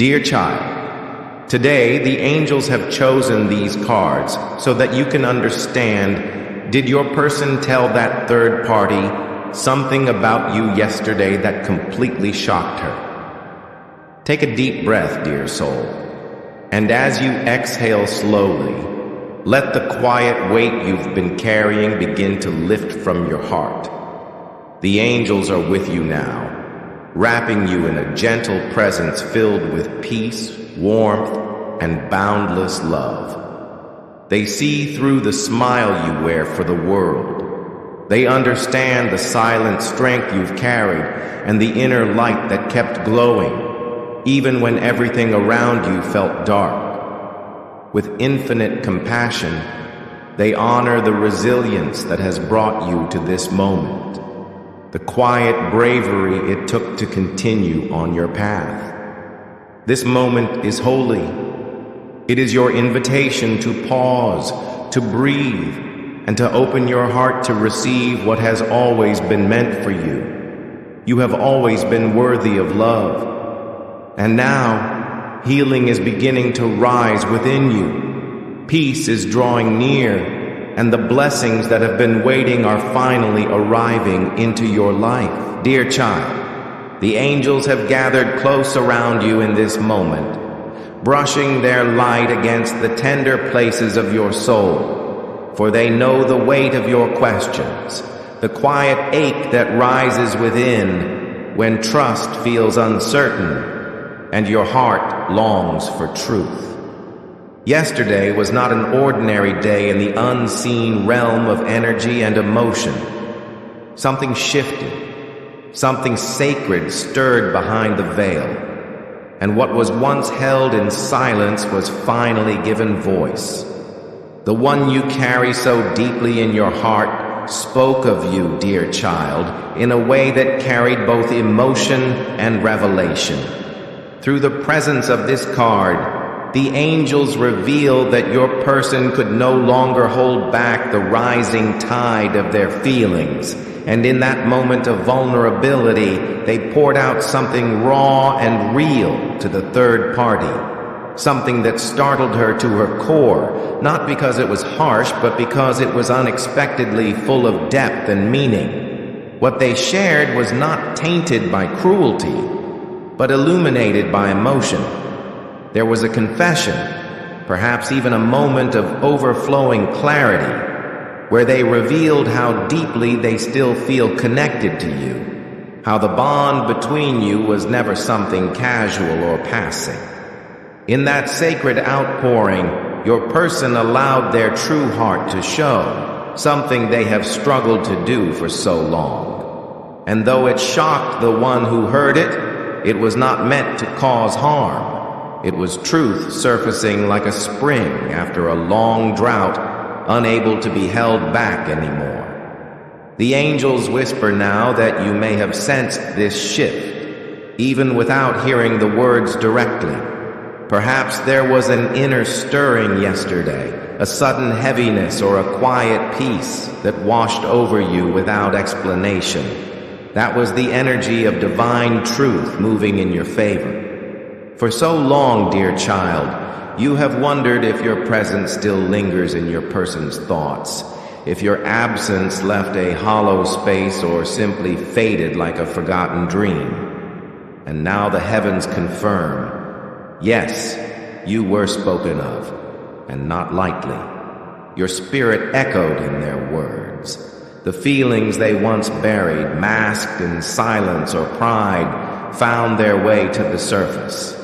Dear child, today the angels have chosen these cards so that you can understand, did your person tell that third party something about you yesterday that completely shocked her? Take a deep breath, dear soul, and as you exhale slowly, let the quiet weight you've been carrying begin to lift from your heart. The angels are with you now, wrapping you in a gentle presence filled with peace, warmth, and boundless love. They see through the smile you wear for the world. They understand the silent strength you've carried and the inner light that kept glowing, even when everything around you felt dark. With infinite compassion, they honor the resilience that has brought you to this moment, the quiet bravery it took to continue on your path. This moment is holy. It is your invitation to pause, to breathe, and to open your heart to receive what has always been meant for you. You have always been worthy of love. And now, healing is beginning to rise within you. Peace is drawing near, and the blessings that have been waiting are finally arriving into your life. Dear child, the angels have gathered close around you in this moment, brushing their light against the tender places of your soul, for they know the weight of your questions, the quiet ache that rises within when trust feels uncertain and your heart longs for truth. Yesterday was not an ordinary day in the unseen realm of energy and emotion. Something shifted, something sacred stirred behind the veil, and what was once held in silence was finally given voice. The one you carry so deeply in your heart spoke of you, dear child, in a way that carried both emotion and revelation. Through the presence of this card, the angels revealed that your person could no longer hold back the rising tide of their feelings, and in that moment of vulnerability, they poured out something raw and real to the third party, something that startled her to her core, not because it was harsh, but because it was unexpectedly full of depth and meaning. What they shared was not tainted by cruelty, but illuminated by emotion. There was a confession, perhaps even a moment of overflowing clarity, where they revealed how deeply they still feel connected to you, how the bond between you was never something casual or passing. In that sacred outpouring, your person allowed their true heart to show, something they have struggled to do for so long. And though it shocked the one who heard it, it was not meant to cause harm. It was truth surfacing like a spring after a long drought, unable to be held back anymore. The angels whisper now that you may have sensed this shift, even without hearing the words directly. Perhaps there was an inner stirring yesterday, a sudden heaviness or a quiet peace that washed over you without explanation. That was the energy of divine truth moving in your favor. For so long, dear child, you have wondered if your presence still lingers in your person's thoughts, if your absence left a hollow space or simply faded like a forgotten dream. And now the heavens confirm, yes, you were spoken of, and not lightly. Your spirit echoed in their words. The feelings they once buried, masked in silence or pride, found their way to the surface.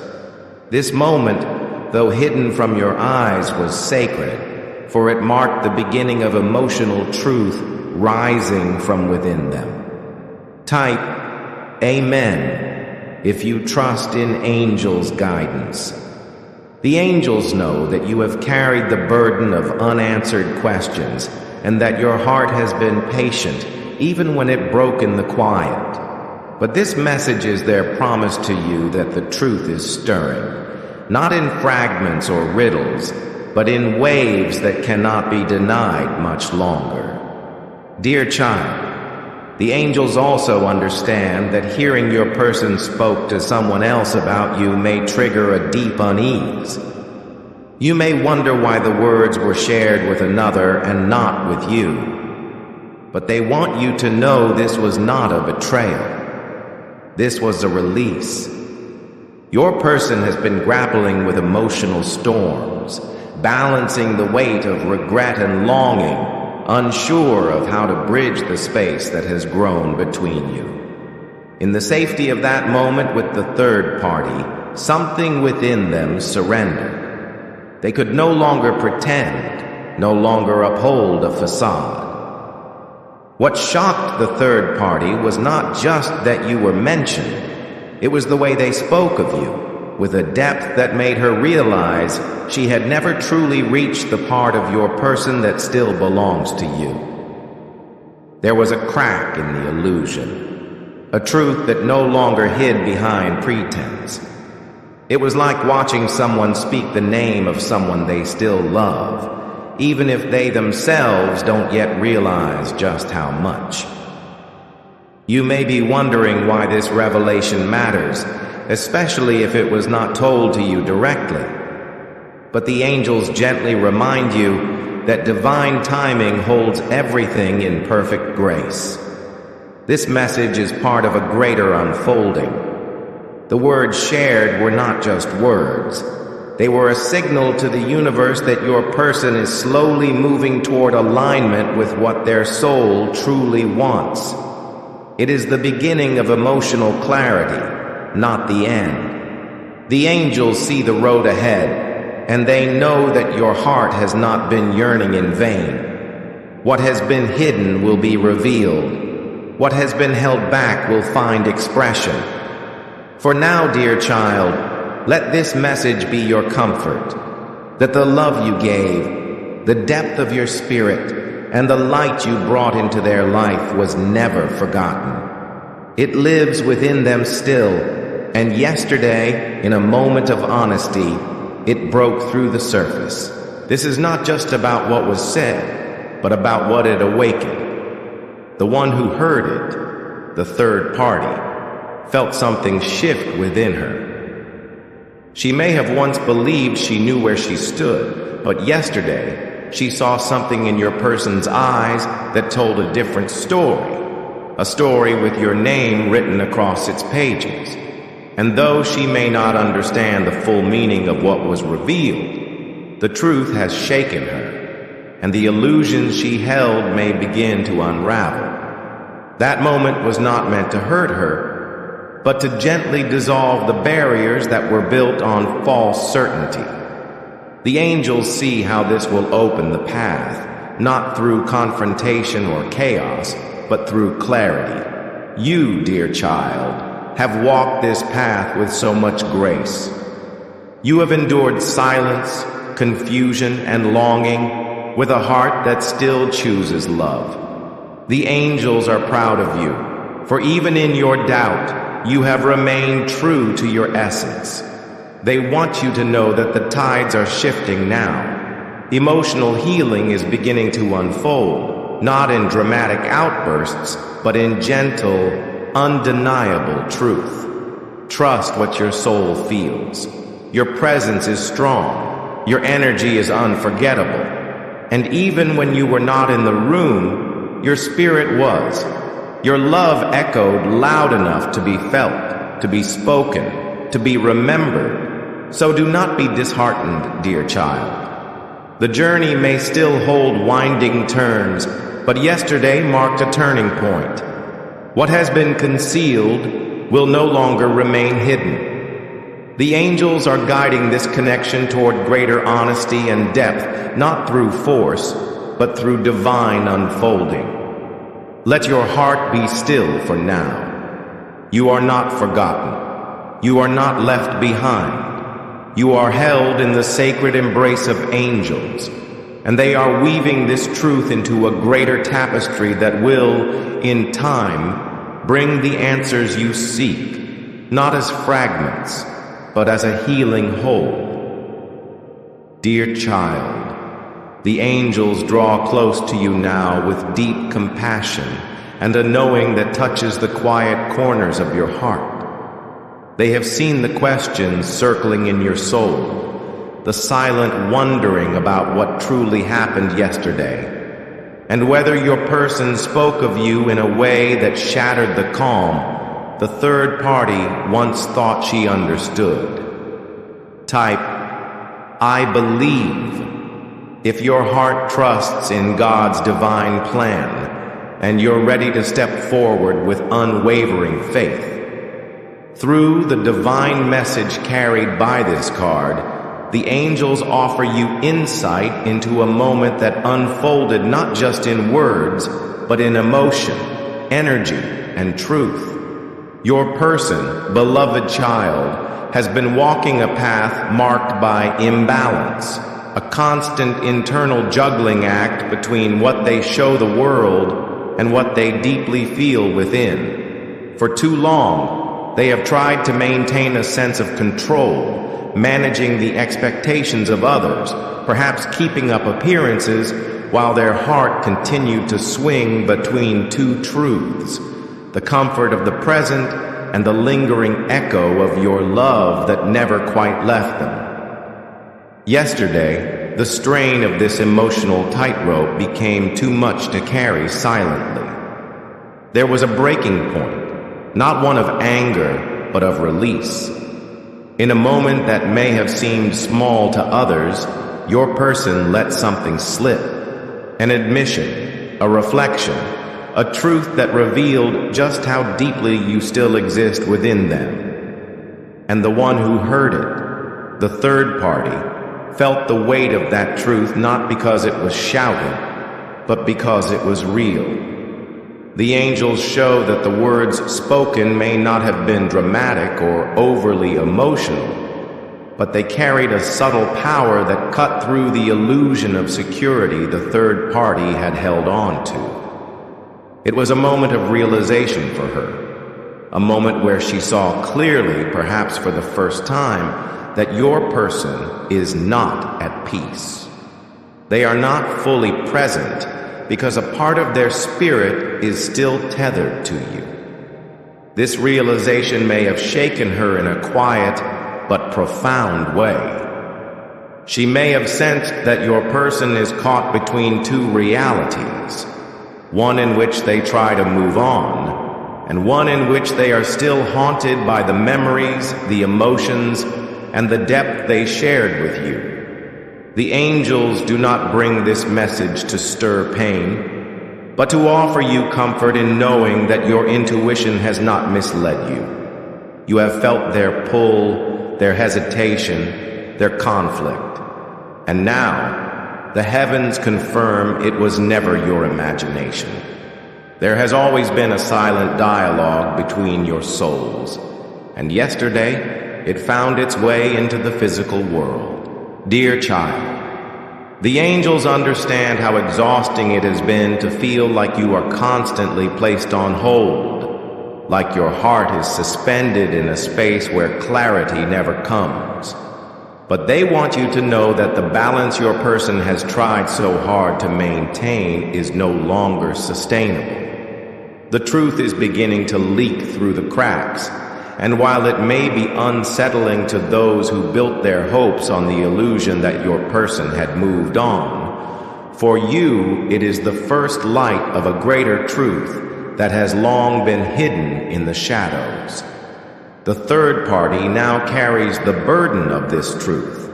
This moment, though hidden from your eyes, was sacred, for it marked the beginning of emotional truth rising from within them. Type Amen if you trust in angels' guidance. The angels know that you have carried the burden of unanswered questions and that your heart has been patient even when it broke in the quiet. But this message is their promise to you that the truth is stirring, not in fragments or riddles, but in waves that cannot be denied much longer. Dear child, The angels also understand that hearing your person spoke to someone else about you may trigger a deep unease. You may wonder why the words were shared with another and not with you. But they want you to know this was not a betrayal. This was a release. Your person has been grappling with emotional storms, balancing the weight of regret and longing, unsure of how to bridge the space that has grown between you. In the safety of that moment with the third party, something within them surrendered. They could no longer pretend, no longer uphold a facade. What shocked the third party was not just that you were mentioned, it was the way they spoke of you, with a depth that made her realize she had never truly reached the part of your person that still belongs to you. There was a crack in the illusion, a truth that no longer hid behind pretense. It was like watching someone speak the name of someone they still love, even if they themselves don't yet realize just how much. You may be wondering why this revelation matters, especially if it was not told to you directly. But the angels gently remind you that divine timing holds everything in perfect grace. This message is part of a greater unfolding. The words shared were not just words. They were a signal to the universe that your person is slowly moving toward alignment with what their soul truly wants. It is the beginning of emotional clarity, not the end. The angels see the road ahead, and they know that your heart has not been yearning in vain. What has been hidden will be revealed. What has been held back will find expression. For now, dear child, let this message be your comfort, that the love you gave, the depth of your spirit, and the light you brought into their life was never forgotten. It lives within them still, and yesterday, in a moment of honesty, it broke through the surface. This is not just about what was said, but about what it awakened. The one who heard it, the third party, felt something shift within her. She may have once believed she knew where she stood, but yesterday, she saw something in your person's eyes that told a different story, a story with your name written across its pages. And though she may not understand the full meaning of what was revealed, the truth has shaken her, and the illusions she held may begin to unravel. That moment was not meant to hurt her, but to gently dissolve the barriers that were built on false certainty. The angels see how this will open the path, not through confrontation or chaos, but through clarity. You, dear child, have walked this path with so much grace. You have endured silence, confusion, and longing with a heart that still chooses love. The angels are proud of you, for even in your doubt, you have remained true to your essence. They want you to know that the tides are shifting now. Emotional healing is beginning to unfold, not in dramatic outbursts, but in gentle, undeniable truth. Trust what your soul feels. Your presence is strong. Your energy is unforgettable. And even when you were not in the room, your spirit was. Your love echoed loud enough to be felt, to be spoken, to be remembered. So do not be disheartened, dear child. The journey may still hold winding turns, but yesterday marked a turning point. What has been concealed will no longer remain hidden. The angels are guiding this connection toward greater honesty and depth, not through force, but through divine unfolding. Let your heart be still for now. You are not forgotten. You are not left behind. You are held in the sacred embrace of angels, and they are weaving this truth into a greater tapestry that will, in time, bring the answers you seek, not as fragments, but as a healing whole. Dear child, the angels draw close to you now with deep compassion, and a knowing that touches the quiet corners of your heart. They have seen the questions circling in your soul, the silent wondering about what truly happened yesterday, and whether your person spoke of you in a way that shattered the calm the third party once thought she understood. Type, I believe, if your heart trusts in God's divine plan and you're ready to step forward with unwavering faith. Through the divine message carried by this card, the angels offer you insight into a moment that unfolded not just in words, but in emotion, energy, and truth. Your person, beloved child, has been walking a path marked by imbalance, a constant internal juggling act between what they show the world and what they deeply feel within. For too long, they have tried to maintain a sense of control, managing the expectations of others, perhaps keeping up appearances, while their heart continued to swing between two truths, the comfort of the present and the lingering echo of your love that never quite left them. Yesterday, the strain of this emotional tightrope became too much to carry silently. There was a breaking point, not one of anger, but of release. In a moment that may have seemed small to others, your person let something slip. An admission, a reflection, a truth that revealed just how deeply you still exist within them. And the one who heard it, the third party, felt the weight of that truth not because it was shouted, but because it was real. The angels show that the words spoken may not have been dramatic or overly emotional, but they carried a subtle power that cut through the illusion of security the third party had held on to. It was a moment of realization for her, a moment where she saw clearly, perhaps for the first time, that your person is not at peace. They are not fully present because a part of their spirit is still tethered to you. This realization may have shaken her in a quiet but profound way. She may have sensed that your person is caught between two realities, one in which they try to move on, and one in which they are still haunted by the memories, the emotions, and the depth they shared with you. The angels do not bring this message to stir pain, but to offer you comfort in knowing that your intuition has not misled you. You have felt their pull, their hesitation, their conflict. And now, the heavens confirm it was never your imagination. There has always been a silent dialogue between your souls, and yesterday it found its way into the physical world. Dear child, the angels understand how exhausting it has been to feel like you are constantly placed on hold, like your heart is suspended in a space where clarity never comes. But they want you to know that the balance your person has tried so hard to maintain is no longer sustainable. The truth is beginning to leak through the cracks, and while it may be unsettling to those who built their hopes on the illusion that your person had moved on, for you it is the first light of a greater truth that has long been hidden in the shadows. The third party now carries the burden of this truth,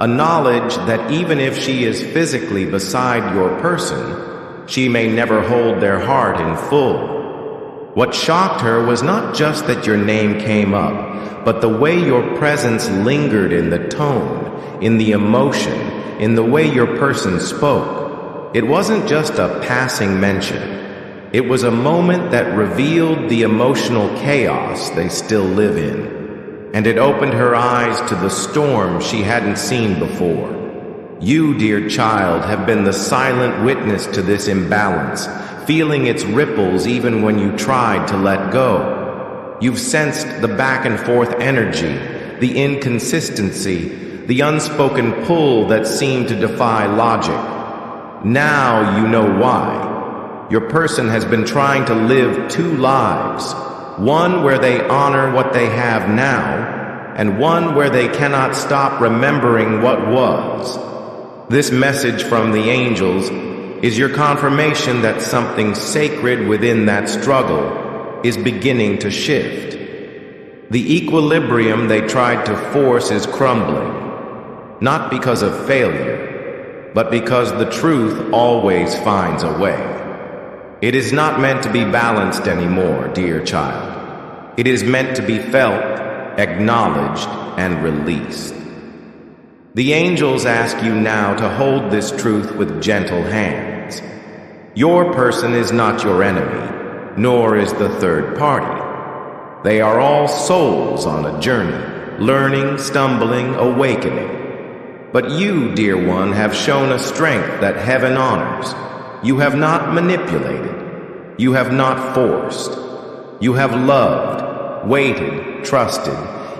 a knowledge that even if she is physically beside your person, she may never hold their heart in full. What shocked her was not just that your name came up, but the way your presence lingered in the tone, in the emotion, in the way your person spoke. It wasn't just a passing mention. It was a moment that revealed the emotional chaos they still live in, and it opened her eyes to the storm she hadn't seen before. You, dear child, have been the silent witness to this imbalance, feeling its ripples even when you tried to let go. You've sensed the back and forth energy, the inconsistency, the unspoken pull that seemed to defy logic. Now you know why. Your person has been trying to live two lives, one where they honor what they have now, and one where they cannot stop remembering what was. This message from the angels is your confirmation that something sacred within that struggle is beginning to shift. The equilibrium they tried to force is crumbling, not because of failure, but because the truth always finds a way. It is not meant to be balanced anymore, dear child. It is meant to be felt, acknowledged, and released. The angels ask you now to hold this truth with gentle hands. Your person is not your enemy, nor is the third party. They are all souls on a journey, learning, stumbling, awakening. But you, dear one, have shown a strength that heaven honors. You have not manipulated. You have not forced. You have loved, waited, trusted,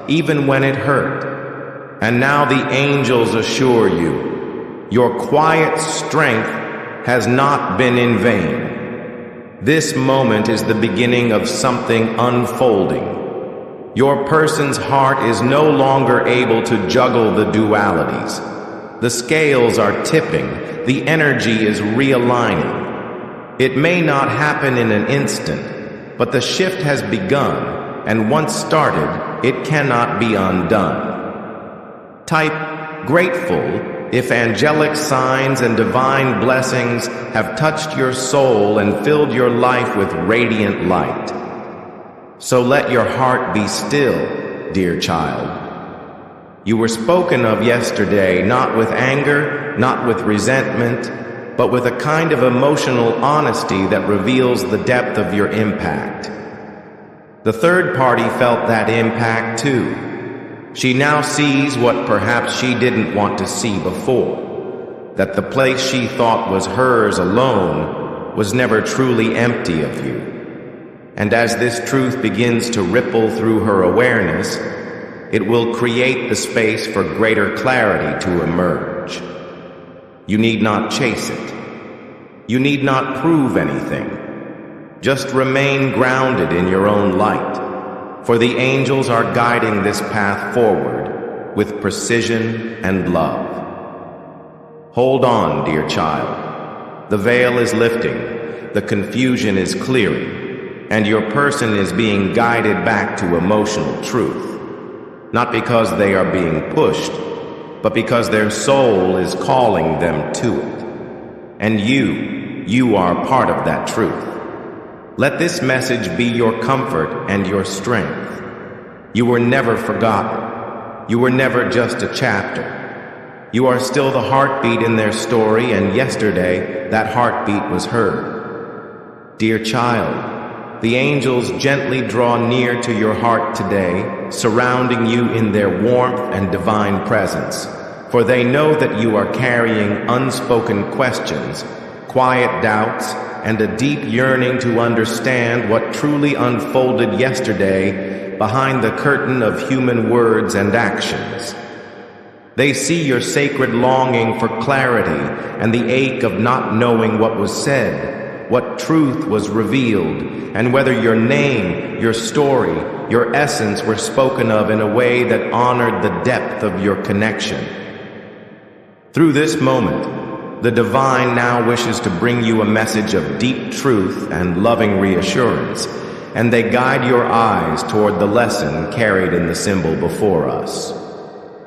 even when it hurt. And now the angels assure you, your quiet strength has not been in vain. This moment is the beginning of something unfolding. Your person's heart is no longer able to juggle the dualities. The scales are tipping. The energy is realigning. It may not happen in an instant, but the shift has begun, and once started, it cannot be undone. Type grateful if angelic signs and divine blessings have touched your soul and filled your life with radiant light. So let your heart be still, dear child. You were spoken of yesterday not with anger, not with resentment, but with a kind of emotional honesty that reveals the depth of your impact. The third party felt that impact too. She now sees what perhaps she didn't want to see before, that the place she thought was hers alone was never truly empty of you. And as this truth begins to ripple through her awareness, it will create the space for greater clarity to emerge. You need not chase it. You need not prove anything. Just remain grounded in your own light, for the angels are guiding this path forward with precision and love. Hold on, dear child. The veil is lifting, the confusion is clearing, and your person is being guided back to emotional truth. Not because they are being pushed, but because their soul is calling them to it. And you are part of that truth. Let this message be your comfort and your strength. You were never forgotten. You were never just a chapter. You are still the heartbeat in their story, and yesterday that heartbeat was heard. Dear child, the angels gently draw near to your heart today, surrounding you in their warmth and divine presence, for they know that you are carrying unspoken questions, quiet doubts, and a deep yearning to understand what truly unfolded yesterday behind the curtain of human words and actions. They see your sacred longing for clarity and the ache of not knowing what was said, what truth was revealed, and whether your name, your story, your essence were spoken of in a way that honored the depth of your connection. Through this moment, the divine now wishes to bring you a message of deep truth and loving reassurance, and they guide your eyes toward the lesson carried in the symbol before us.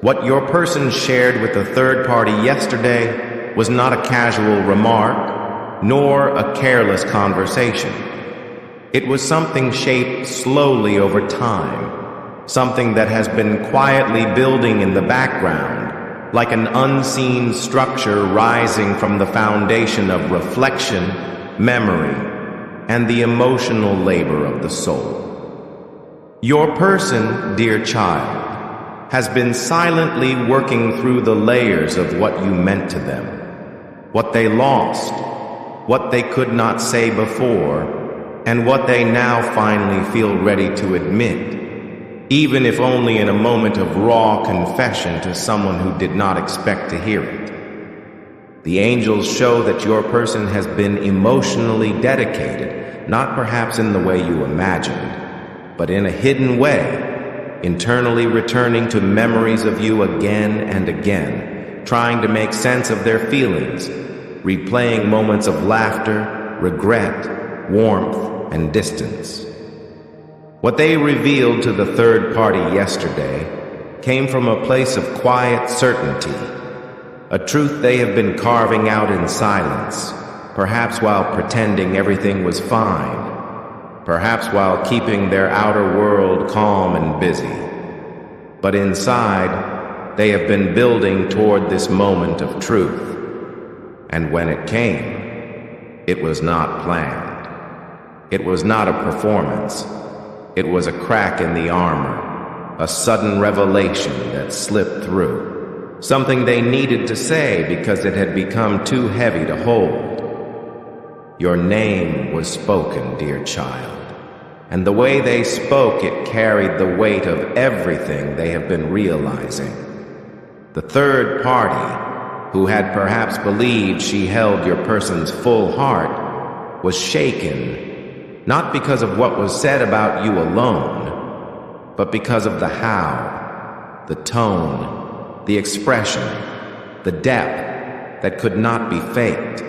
What your person shared with the third party yesterday was not a casual remark, nor a careless conversation. It was something shaped slowly over time, something that has been quietly building in the background, like an unseen structure rising from the foundation of reflection, memory, and the emotional labor of the soul. Your person, dear child, has been silently working through the layers of what you meant to them, what they lost, what they could not say before, and what they now finally feel ready to admit, even if only in a moment of raw confession to someone who did not expect to hear it. The angels show that your person has been emotionally dedicated, not perhaps in the way you imagined, but in a hidden way, internally returning to memories of you again and again, trying to make sense of their feelings, replaying moments of laughter, regret, warmth, and distance. What they revealed to the third party yesterday came from a place of quiet certainty, a truth they have been carving out in silence, perhaps while pretending everything was fine, perhaps while keeping their outer world calm and busy. But inside, they have been building toward this moment of truth. And when it came, it was not planned. It was not a performance. It was a crack in the armor, a sudden revelation that slipped through. Something they needed to say because it had become too heavy to hold. Your name was spoken, dear child, and the way they spoke it carried the weight of everything they have been realizing. The third party, who had perhaps believed she held your person's full heart, was shaken, not because of what was said about you alone, but because of the how, the tone, the expression, the depth that could not be faked.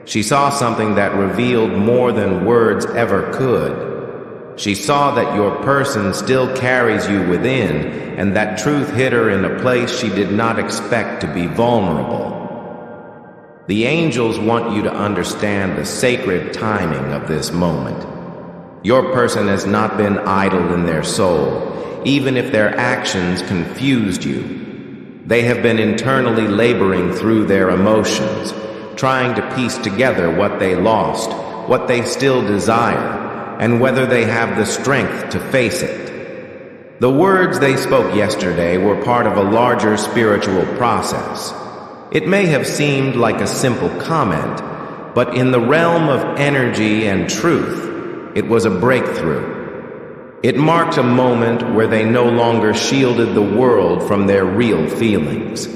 She saw something that revealed more than words ever could. She saw that your person still carries you within, and that truth hit her in a place she did not expect to be vulnerable. The angels want you to understand the sacred timing of this moment. Your person has not been idle in their soul, even if their actions confused you. They have been internally laboring through their emotions, trying to piece together what they lost, what they still desire, and whether they have the strength to face it. The words they spoke yesterday were part of a larger spiritual process. It may have seemed like a simple comment, but in the realm of energy and truth, it was a breakthrough. It marked a moment where they no longer shielded the world from their real feelings,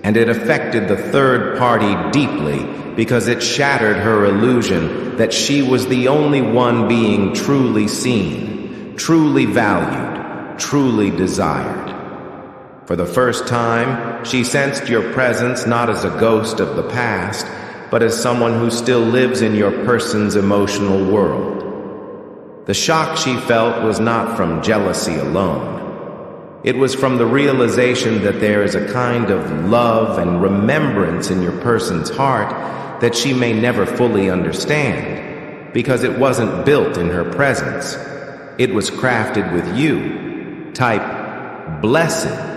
and it affected the third party deeply because it shattered her illusion that she was the only one being truly seen, truly valued, truly desired. For the first time, she sensed your presence not as a ghost of the past, but as someone who still lives in your person's emotional world. The shock she felt was not from jealousy alone. It was from the realization that there is a kind of love and remembrance in your person's heart that she may never fully understand, because it wasn't built in her presence. It was crafted with you. Type, blessed,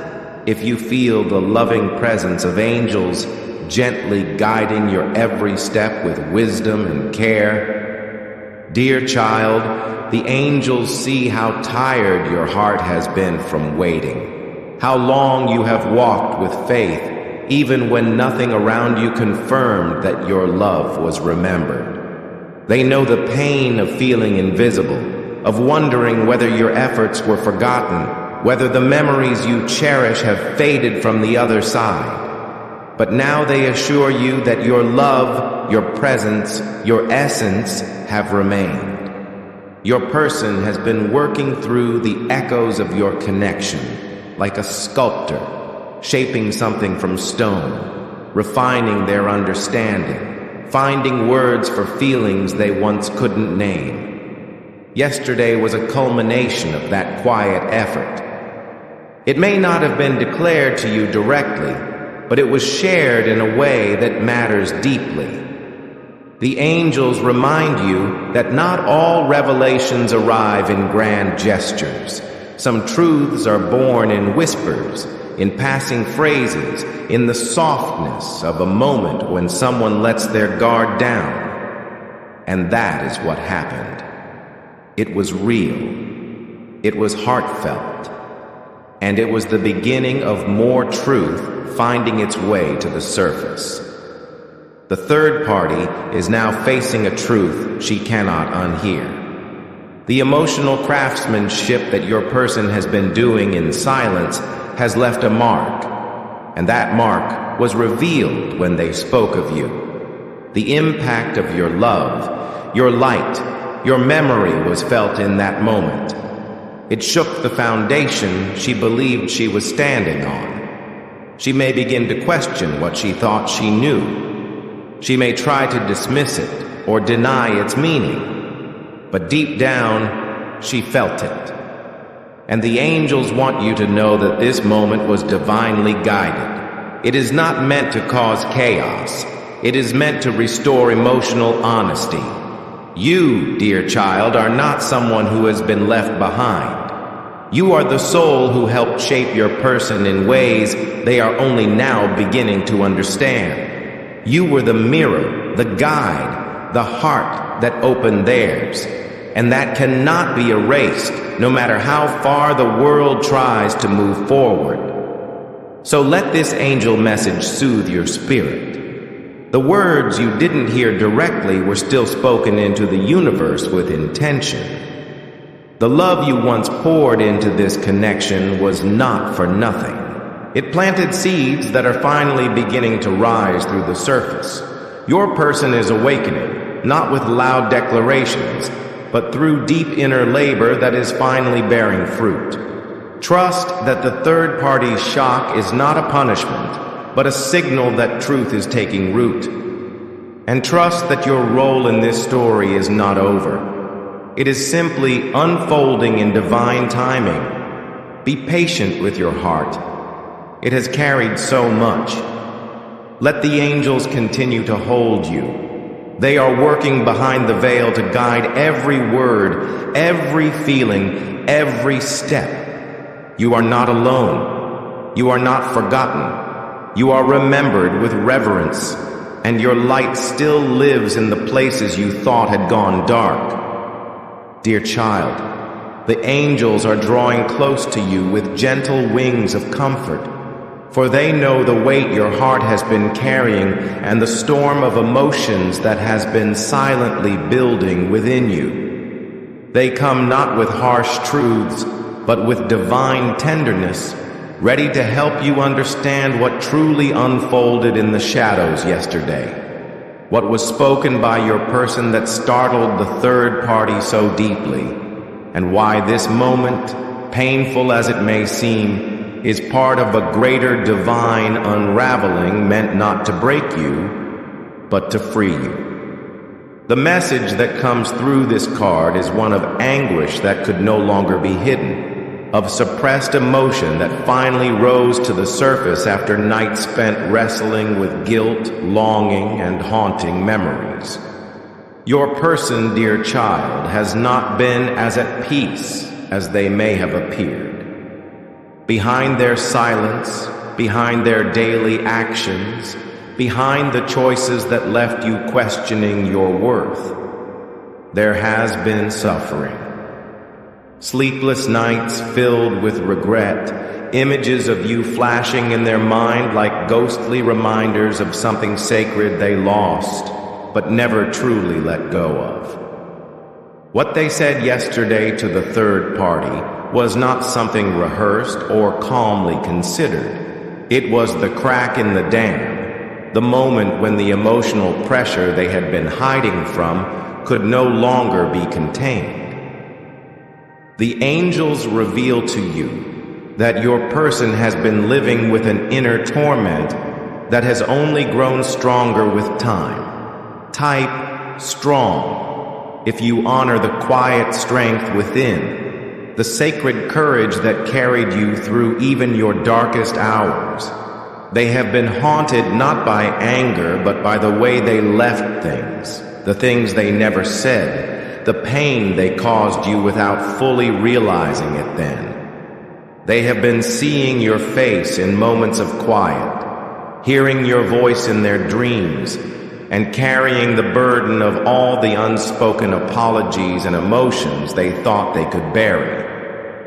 if you feel the loving presence of angels gently guiding your every step with wisdom and care. Dear child, the angels see how tired your heart has been from waiting, how long you have walked with faith, even when nothing around you confirmed that your love was remembered. They know the pain of feeling invisible, of wondering whether your efforts were forgotten, whether the memories you cherish have faded from the other side. But now they assure you that your love, your presence, your essence have remained. Your person has been working through the echoes of your connection, like a sculptor, shaping something from stone, refining their understanding, finding words for feelings they once couldn't name. Yesterday was a culmination of that quiet effort. It may not have been declared to you directly, but it was shared in a way that matters deeply. The angels remind you that not all revelations arrive in grand gestures. Some truths are born in whispers, in passing phrases, in the softness of a moment when someone lets their guard down. And that is what happened. It was real. It was heartfelt. And it was the beginning of more truth finding its way to the surface. The third party is now facing a truth she cannot unhear. The emotional craftsmanship that your person has been doing in silence has left a mark, and that mark was revealed when they spoke of you. The impact of your love, your light, your memory was felt in that moment. It shook the foundation she believed she was standing on. She may begin to question what she thought she knew. She may try to dismiss it or deny its meaning. But deep down, she felt it. And the angels want you to know that this moment was divinely guided. It is not meant to cause chaos. It is meant to restore emotional honesty. You, dear child, are not someone who has been left behind. You are the soul who helped shape your person in ways they are only now beginning to understand. You were the mirror, the guide, the heart that opened theirs. And that cannot be erased, no matter how far the world tries to move forward. So let this angel message soothe your spirit. The words you didn't hear directly were still spoken into the universe with intention. The love you once poured into this connection was not for nothing. It planted seeds that are finally beginning to rise through the surface. Your person is awakening, not with loud declarations, but through deep inner labor that is finally bearing fruit. Trust that the third party's shock is not a punishment, but a signal that truth is taking root. And trust that your role in this story is not over. It is simply unfolding in divine timing. Be patient with your heart. It has carried so much. Let the angels continue to hold you. They are working behind the veil to guide every word, every feeling, every step. You are not alone. You are not forgotten. You are remembered with reverence, and your light still lives in the places you thought had gone dark. Dear child, the angels are drawing close to you with gentle wings of comfort, for they know the weight your heart has been carrying and the storm of emotions that has been silently building within you. They come not with harsh truths, but with divine tenderness, ready to help you understand what truly unfolded in the shadows yesterday. What was spoken by your person that startled the third party so deeply, and why this moment, painful as it may seem, is part of a greater divine unraveling meant not to break you, but to free you. The message that comes through this card is one of anguish that could no longer be hidden, of suppressed emotion that finally rose to the surface after nights spent wrestling with guilt, longing, and haunting memories. Your person, dear child, has not been as at peace as they may have appeared. Behind their silence, behind their daily actions, behind the choices that left you questioning your worth, there has been suffering. Sleepless nights filled with regret, images of you flashing in their mind like ghostly reminders of something sacred they lost, but never truly let go of. What they said yesterday to the third party was not something rehearsed or calmly considered. It was the crack in the dam, the moment when the emotional pressure they had been hiding from could no longer be contained. The angels reveal to you that your person has been living with an inner torment that has only grown stronger with time. Type strong if you honor the quiet strength within, the sacred courage that carried you through even your darkest hours. They have been haunted not by anger, but by the way they left things, the things they never said, the pain they caused you without fully realizing it then. They have been seeing your face in moments of quiet, hearing your voice in their dreams, and carrying the burden of all the unspoken apologies and emotions they thought they could bury.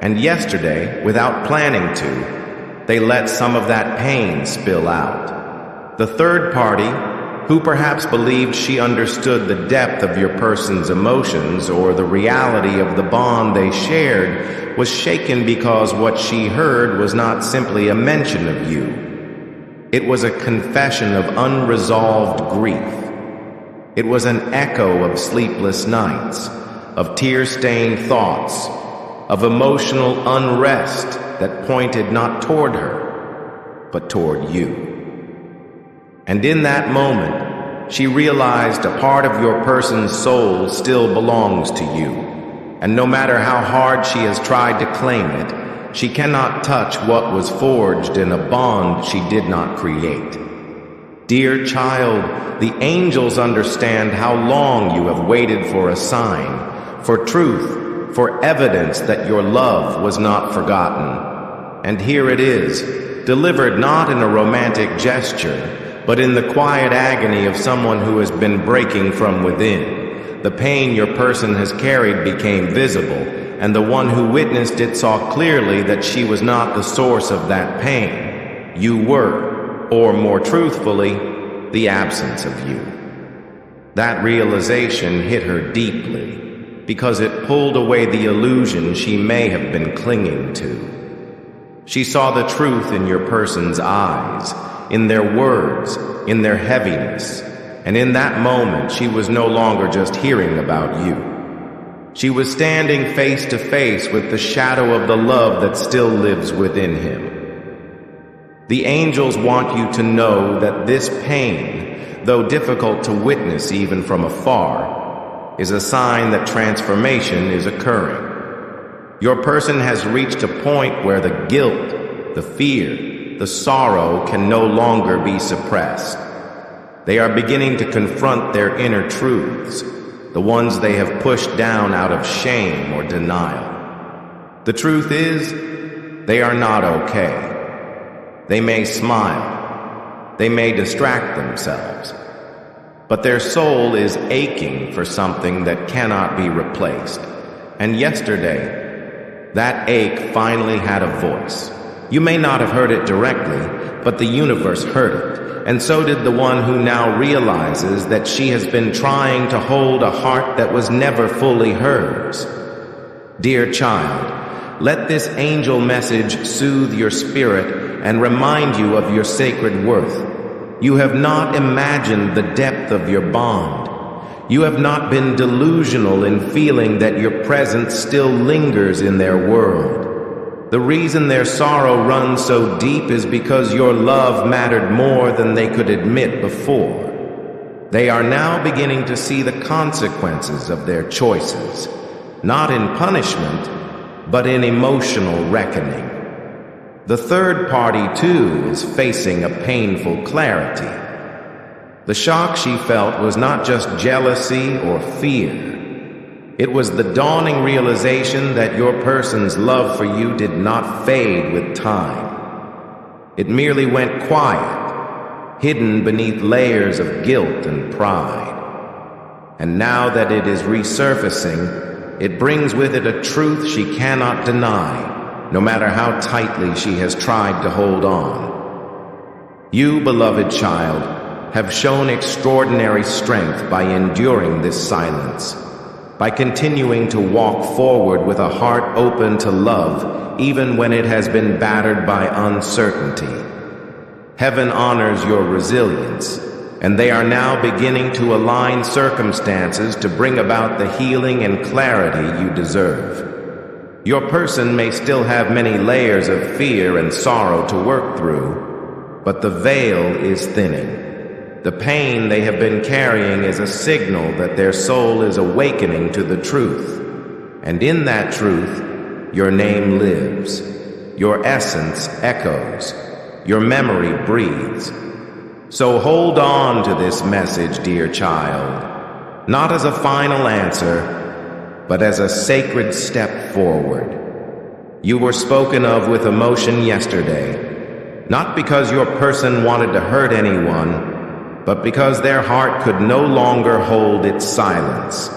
And yesterday, without planning to, they let some of that pain spill out. The third party, who perhaps believed she understood the depth of your person's emotions or the reality of the bond they shared, was shaken because what she heard was not simply a mention of you. It was a confession of unresolved grief. It was an echo of sleepless nights, of tear-stained thoughts, of emotional unrest that pointed not toward her, but toward you. And in that moment, she realized a part of your person's soul still belongs to you, and no matter how hard she has tried to claim it, she cannot touch what was forged in a bond she did not create. Dear child, the angels understand how long you have waited for a sign, for truth, for evidence that your love was not forgotten. And here it is, delivered not in a romantic gesture, but in the quiet agony of someone who has been breaking from within. The pain your person has carried became visible, and the one who witnessed it saw clearly that she was not the source of that pain. You were, or more truthfully, the absence of you. That realization hit her deeply, because it pulled away the illusion she may have been clinging to. She saw the truth in your person's eyes, in their words, in their heaviness, and in that moment she was no longer just hearing about you. She was standing face to face with the shadow of the love that still lives within him. The angels want you to know that this pain, though difficult to witness even from afar, is a sign that transformation is occurring. Your person has reached a point where the guilt, the fear, the sorrow can no longer be suppressed. They are beginning to confront their inner truths, the ones they have pushed down out of shame or denial. The truth is, they are not okay. They may smile, they may distract themselves, but their soul is aching for something that cannot be replaced. And yesterday, that ache finally had a voice. You may not have heard it directly, but the universe heard it, and so did the one who now realizes that she has been trying to hold a heart that was never fully hers. Dear child, let this angel message soothe your spirit and remind you of your sacred worth. You have not imagined the depth of your bond. You have not been delusional in feeling that your presence still lingers in their world. The reason their sorrow runs so deep is because your love mattered more than they could admit before. They are now beginning to see the consequences of their choices, not in punishment, but in emotional reckoning. The third party, too, is facing a painful clarity. The shock she felt was not just jealousy or fear. It was the dawning realization that your person's love for you did not fade with time. It merely went quiet, hidden beneath layers of guilt and pride. And now that it is resurfacing, it brings with it a truth she cannot deny, no matter how tightly she has tried to hold on. You, beloved child, have shown extraordinary strength by enduring this silence, by continuing to walk forward with a heart open to love, even when it has been battered by uncertainty. Heaven honors your resilience, and they are now beginning to align circumstances to bring about the healing and clarity you deserve. Your person may still have many layers of fear and sorrow to work through, but the veil is thinning. The pain they have been carrying is a signal that their soul is awakening to the truth. And in that truth, your name lives, your essence echoes, your memory breathes. So hold on to this message, dear child, not as a final answer, but as a sacred step forward. You were spoken of with emotion yesterday, not because your person wanted to hurt anyone, but because their heart could no longer hold its silence.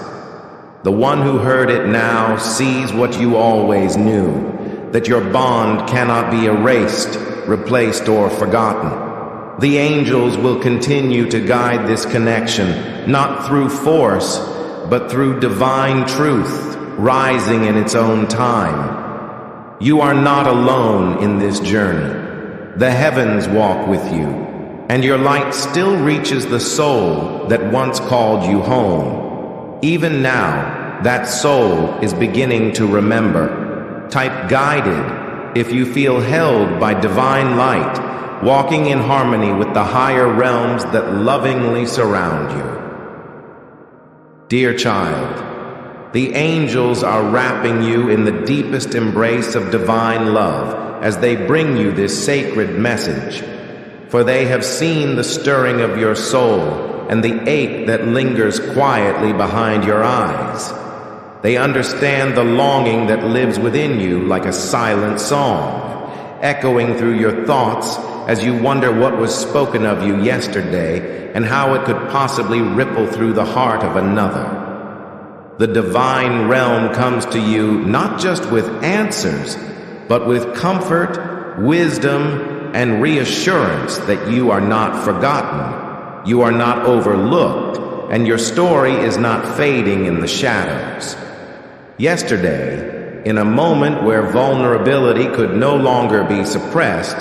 The one who heard it now sees what you always knew, that your bond cannot be erased, replaced, or forgotten. The angels will continue to guide this connection, not through force, but through divine truth, rising in its own time. You are not alone in this journey. The heavens walk with you, and your light still reaches the soul that once called you home. Even now, that soul is beginning to remember. Type guided if you feel held by divine light, walking in harmony with the higher realms that lovingly surround you. Dear child, the angels are wrapping you in the deepest embrace of divine love as they bring you this sacred message. For they have seen the stirring of your soul and the ache that lingers quietly behind your eyes. They understand the longing that lives within you like a silent song, echoing through your thoughts as you wonder what was spoken of you yesterday and how it could possibly ripple through the heart of another. The divine realm comes to you not just with answers, but with comfort, wisdom, and reassurance that you are not forgotten, you are not overlooked, and your story is not fading in the shadows. Yesterday, in a moment where vulnerability could no longer be suppressed,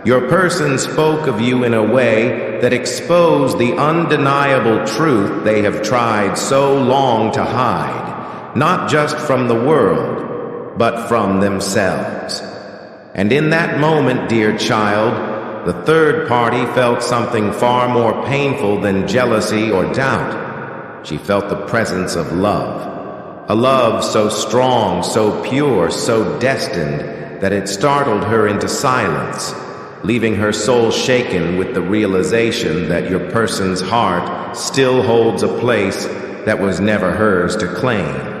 your person spoke of you in a way that exposed the undeniable truth they have tried so long to hide, not just from the world, but from themselves. And in that moment, dear child, the third party felt something far more painful than jealousy or doubt. She felt the presence of love, a love so strong, so pure, so destined that it startled her into silence, leaving her soul shaken with the realization that your person's heart still holds a place that was never hers to claim.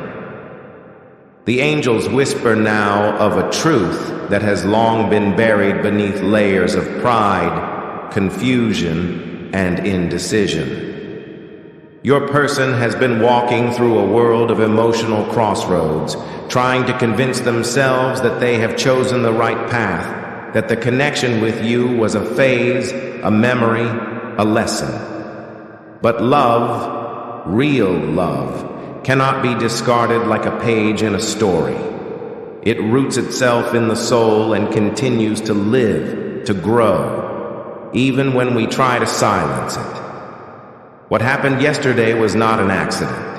The angels whisper now of a truth that has long been buried beneath layers of pride, confusion, and indecision. Your person has been walking through a world of emotional crossroads, trying to convince themselves that they have chosen the right path, that the connection with you was a phase, a memory, a lesson. But love, real love, cannot be discarded like a page in a story. It roots itself in the soul and continues to live, to grow, even when we try to silence it. What happened yesterday was not an accident.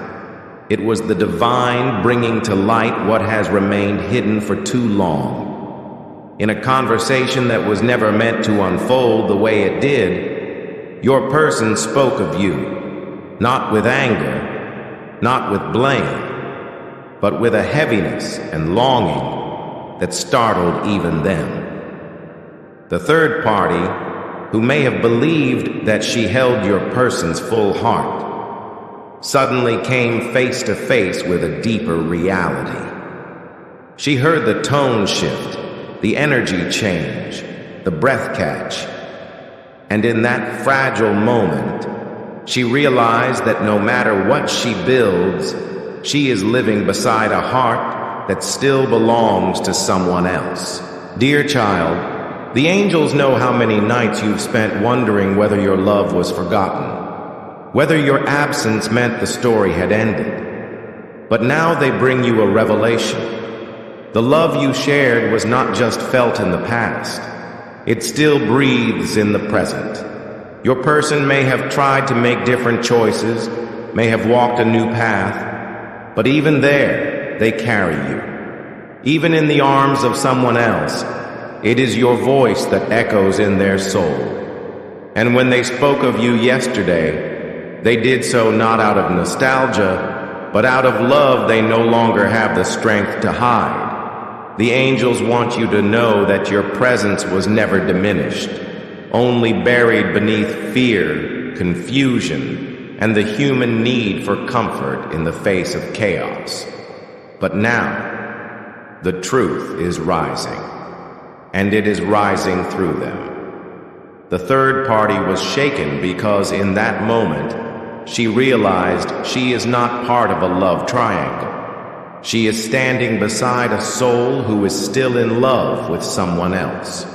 It was the divine bringing to light what has remained hidden for too long. In a conversation that was never meant to unfold the way it did, your person spoke of you, not with anger, not with blame, but with a heaviness and longing that startled even them. The third party, who may have believed that she held your person's full heart, suddenly came face to face with a deeper reality. She heard the tone shift, the energy change, the breath catch, and in that fragile moment, she realized that no matter what she builds, she is living beside a heart that still belongs to someone else. Dear child, the angels know how many nights you've spent wondering whether your love was forgotten, whether your absence meant the story had ended. But now they bring you a revelation. The love you shared was not just felt in the past. It still breathes in the present. Your person may have tried to make different choices, may have walked a new path, but even there, they carry you. Even in the arms of someone else, it is your voice that echoes in their soul. And when they spoke of you yesterday, they did so not out of nostalgia, but out of love they no longer have the strength to hide. The angels want you to know that your presence was never diminished, only buried beneath fear, confusion, and the human need for comfort in the face of chaos. But now, the truth is rising, and it is rising through them. The third party was shaken because in that moment, she realized she is not part of a love triangle. She is standing beside a soul who is still in love with someone else.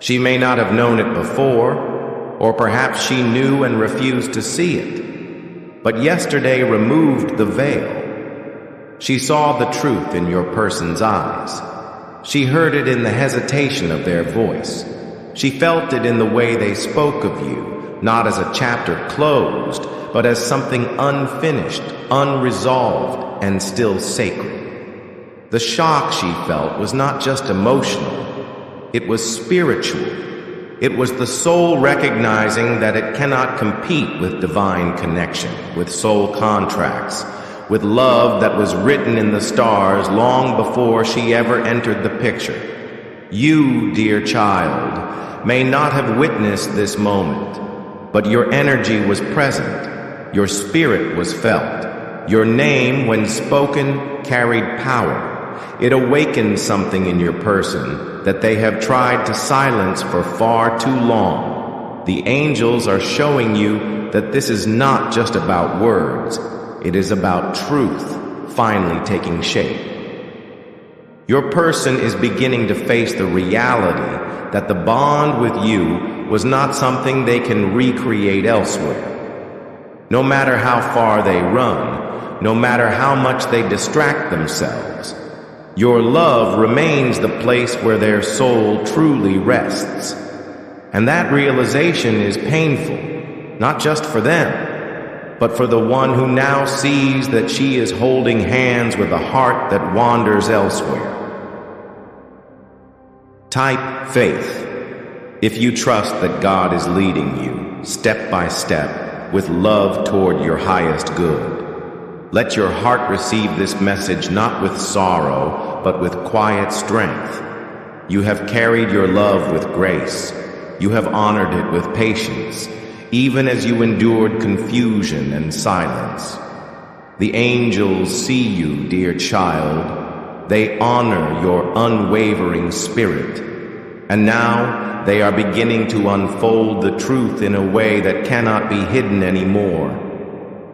She may not have known it before, or perhaps she knew and refused to see it. But yesterday removed the veil. She saw the truth in your person's eyes. She heard it in the hesitation of their voice, She felt it in the way they spoke of you, not as a chapter closed, but as something unfinished, unresolved, and still sacred. The shock she felt was not just emotional, it was spiritual. It was the soul recognizing that it cannot compete with divine connection, with soul contracts, with love that was written in the stars long before she ever entered the picture. You, dear child, may not have witnessed this moment, but your energy was present, your spirit was felt, your name, when spoken, carried power. It awakened something in your person that they have tried to silence for far too long. The angels are showing you that this is not just about words. It is about truth finally taking shape. Your person is beginning to face the reality that the bond with you was not something they can recreate elsewhere. No matter how far they run, no matter how much they distract themselves, your love remains the place where their soul truly rests. And that realization is painful, not just for them, but for the one who now sees that she is holding hands with a heart that wanders elsewhere. Type faith. If you trust that God is leading you, step by step, with love toward your highest good. Let your heart receive this message not with sorrow, but with quiet strength. You have carried your love with grace. You have honored it with patience, even as you endured confusion and silence. The angels see you, dear child. They honor your unwavering spirit. And now they are beginning to unfold the truth in a way that cannot be hidden anymore.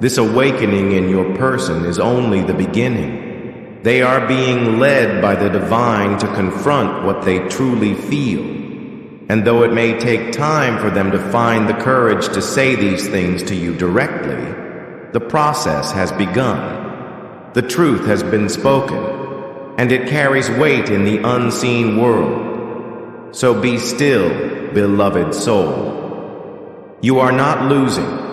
This awakening in your person is only the beginning. They are being led by the divine to confront what they truly feel. And though it may take time for them to find the courage to say these things to you directly, the process has begun. The truth has been spoken, and it carries weight in the unseen world. So be still, beloved soul. You are not losing.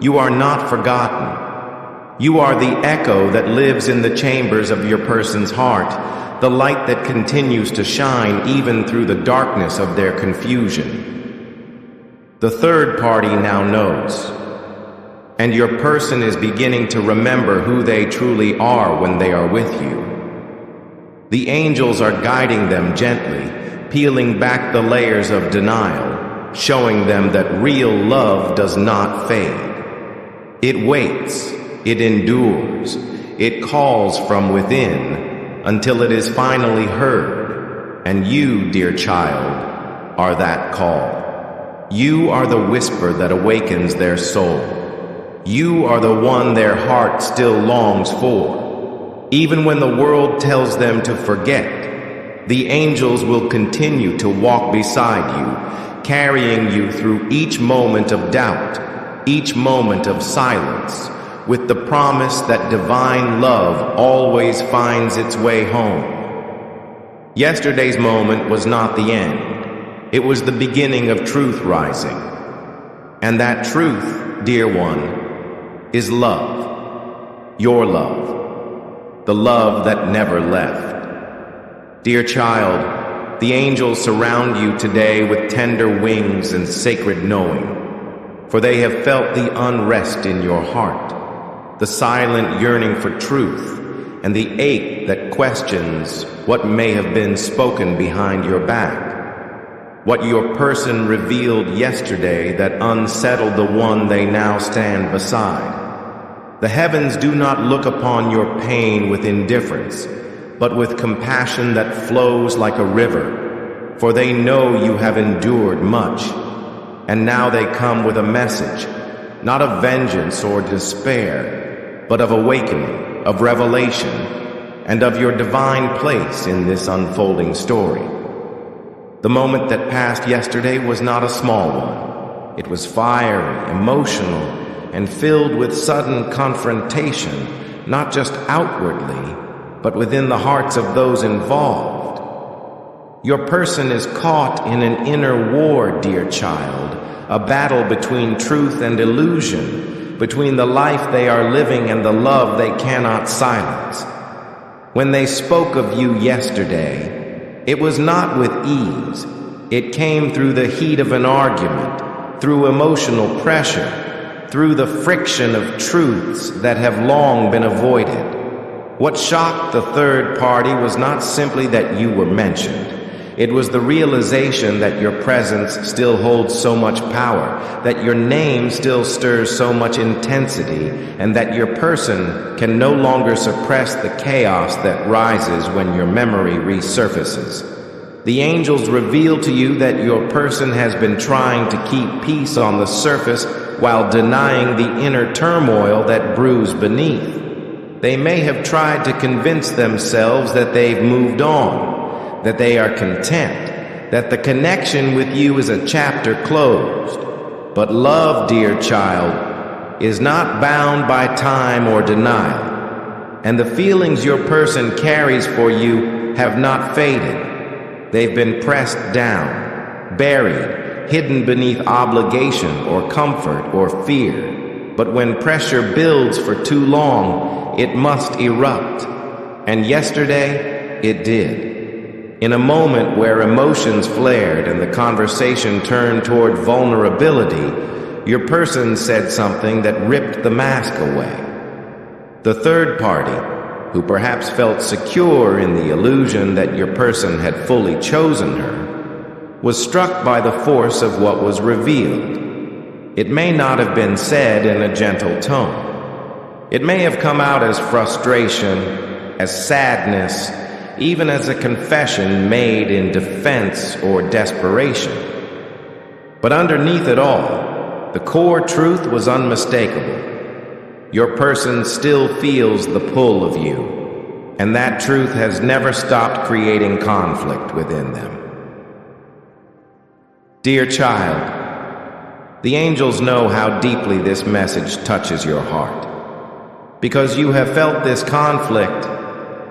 You are not forgotten. You are the echo that lives in the chambers of your person's heart, the light that continues to shine even through the darkness of their confusion. The third party now knows, and your person is beginning to remember who they truly are when they are with you. The angels are guiding them gently, peeling back the layers of denial, showing them that real love does not fade. It waits, it endures, it calls from within until it is finally heard. And you, dear child, are that call. You are the whisper that awakens their soul. You are the one their heart still longs for. Even when the world tells them to forget, the angels will continue to walk beside you, carrying you through each moment of doubt, each moment of silence, with the promise that divine love always finds its way home. Yesterday's moment was not the end. It was the beginning of truth rising. And that truth, dear one, is love. Your love. The love that never left. Dear child, the angels surround you today with tender wings and sacred knowing. For they have felt the unrest in your heart, the silent yearning for truth, and the ache that questions what may have been spoken behind your back. What your person revealed yesterday that unsettled the one they now stand beside. The heavens do not look upon your pain with indifference, but with compassion that flows like a river, for they know you have endured much. And now they come with a message, not of vengeance or despair, but of awakening, of revelation, and of your divine place in this unfolding story. The moment that passed yesterday was not a small one. It was fiery, emotional, and filled with sudden confrontation, not just outwardly, but within the hearts of those involved. Your person is caught in an inner war, dear child, a battle between truth and illusion, between the life they are living and the love they cannot silence. When they spoke of you yesterday, it was not with ease. It came through the heat of an argument, through emotional pressure, through the friction of truths that have long been avoided. What shocked the third party was not simply that you were mentioned. It was the realization that your presence still holds so much power, that your name still stirs so much intensity, and that your person can no longer suppress the chaos that rises when your memory resurfaces. The angels reveal to you that your person has been trying to keep peace on the surface while denying the inner turmoil that brews beneath. They may have tried to convince themselves that they've moved on, that they are content, that the connection with you is a chapter closed. But love, dear child, is not bound by time or denial, and the feelings your person carries for you have not faded. They've been pressed down, buried, hidden beneath obligation or comfort or fear. But when pressure builds for too long, it must erupt. And yesterday, it did. In a moment where emotions flared and the conversation turned toward vulnerability, your person said something that ripped the mask away. The third party, who perhaps felt secure in the illusion that your person had fully chosen her, was struck by the force of what was revealed. It may not have been said in a gentle tone. It may have come out as frustration, as sadness, even as a confession made in defense or desperation. But underneath it all, the core truth was unmistakable. Your person still feels the pull of you, and that truth has never stopped creating conflict within them. Dear child, the angels know how deeply this message touches your heart, because you have felt this conflict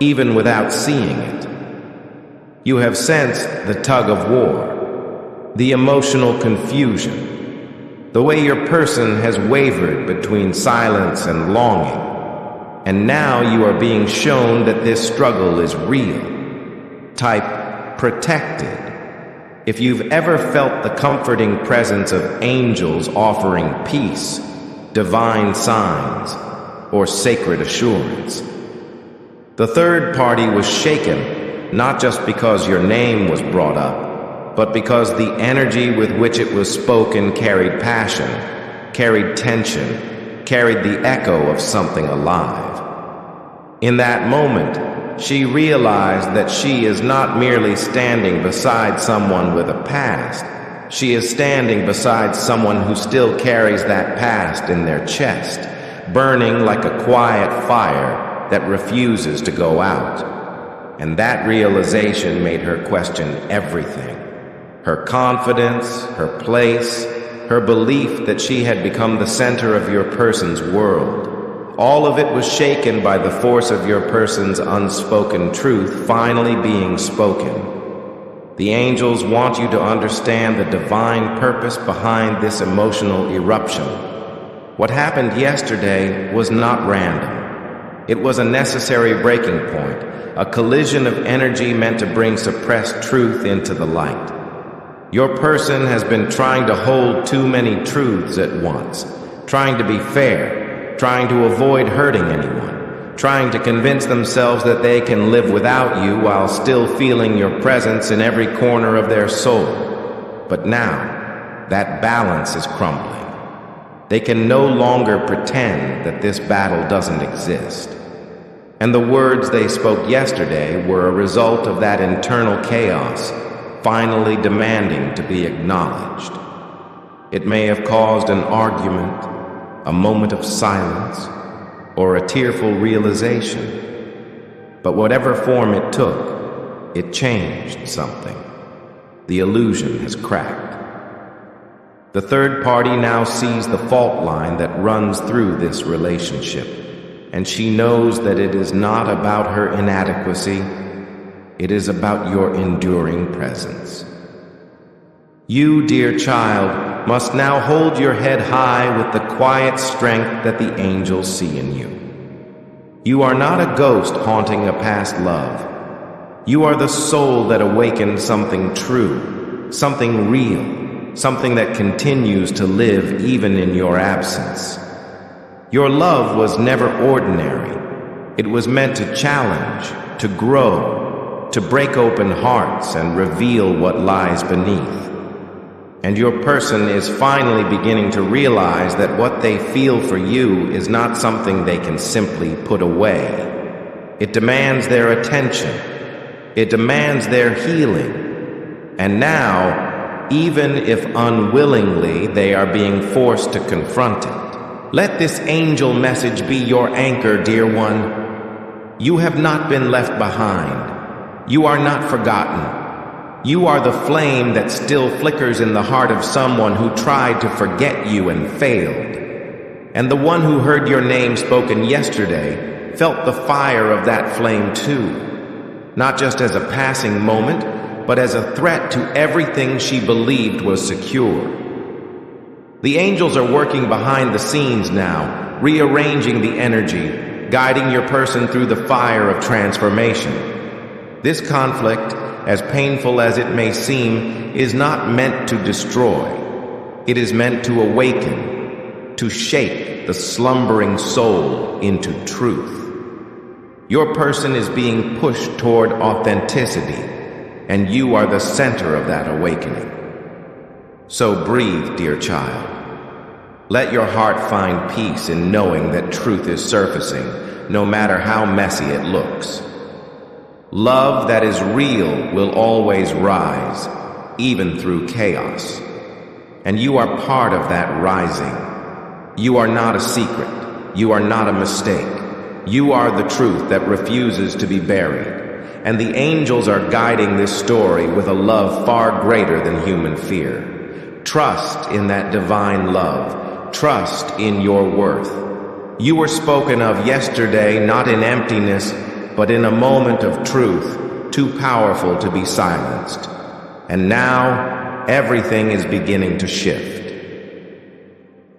even without seeing it. You have sensed the tug of war, the emotional confusion, the way your person has wavered between silence and longing. And now you are being shown that this struggle is real. Type protected. If you've ever felt the comforting presence of angels offering peace, divine signs, or sacred assurance. The third party was shaken, not just because your name was brought up, but because the energy with which it was spoken carried passion, carried tension, carried the echo of something alive. In that moment, she realized that she is not merely standing beside someone with a past. She is standing beside someone who still carries that past in their chest, burning like a quiet fire that refuses to go out. And that realization made her question everything. Her confidence, her place, her belief that she had become the center of your person's world. All of it was shaken by the force of your person's unspoken truth finally being spoken. The angels want you to understand the divine purpose behind this emotional eruption. What happened yesterday was not random. It was a necessary breaking point, a collision of energy meant to bring suppressed truth into the light. Your person has been trying to hold too many truths at once, trying to be fair, trying to avoid hurting anyone, trying to convince themselves that they can live without you while still feeling your presence in every corner of their soul. But now, that balance is crumbling. They can no longer pretend that this battle doesn't exist. And the words they spoke yesterday were a result of that internal chaos, finally demanding to be acknowledged. It may have caused an argument, a moment of silence, or a tearful realization. But whatever form it took, it changed something. The illusion has cracked. The third party now sees the fault line that runs through this relationship, and she knows that it is not about her inadequacy. It is about your enduring presence. You, dear child, must now hold your head high with the quiet strength that the angels see in you. You are not a ghost haunting a past love. You are the soul that awakened something true, something real, something that continues to live even in your absence. Your love was never ordinary. It was meant to challenge, to grow, to break open hearts and reveal what lies beneath. And your person is finally beginning to realize that what they feel for you is not something they can simply put away. It demands their attention. It demands their healing. And now, even if unwillingly, they are being forced to confront it. Let this angel message be your anchor, dear one. You have not been left behind. You are not forgotten. You are the flame that still flickers in the heart of someone who tried to forget you and failed. And the one who heard your name spoken yesterday felt the fire of that flame too, not just as a passing moment, but as a threat to everything she believed was secure. The angels are working behind the scenes now, rearranging the energy, guiding your person through the fire of transformation. This conflict, as painful as it may seem, is not meant to destroy. It is meant to awaken, to shake the slumbering soul into truth. Your person is being pushed toward authenticity, and you are the center of that awakening. So breathe, dear child. Let your heart find peace in knowing that truth is surfacing, no matter how messy it looks. Love that is real will always rise, even through chaos. And you are part of that rising. You are not a secret. You are not a mistake. You are the truth that refuses to be buried. And the angels are guiding this story with a love far greater than human fear. Trust in that divine love. Trust in your worth. You were spoken of yesterday not in emptiness, but in a moment of truth, too powerful to be silenced. And now, everything is beginning to shift.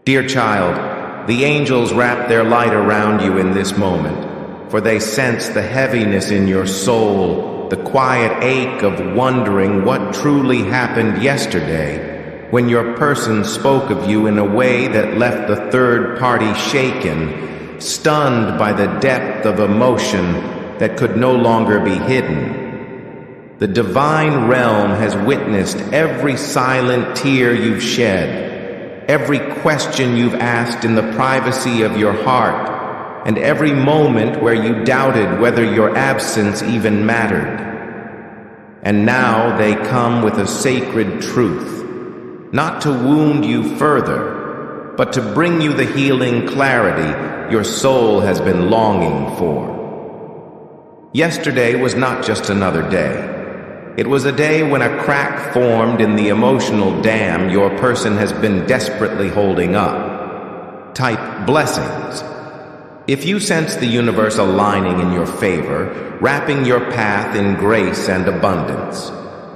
Dear child, the angels wrap their light around you in this moment, for they sense the heaviness in your soul, the quiet ache of wondering what truly happened yesterday, when your person spoke of you in a way that left the third party shaken, stunned by the depth of emotion that could no longer be hidden. The divine realm has witnessed every silent tear you've shed, every question you've asked in the privacy of your heart, and every moment where you doubted whether your absence even mattered. And now they come with a sacred truth, not to wound you further, but to bring you the healing clarity your soul has been longing for. Yesterday was not just another day. It was a day when a crack formed in the emotional dam your person has been desperately holding up. Type blessings. If you sense the universe aligning in your favor, wrapping your path in grace and abundance,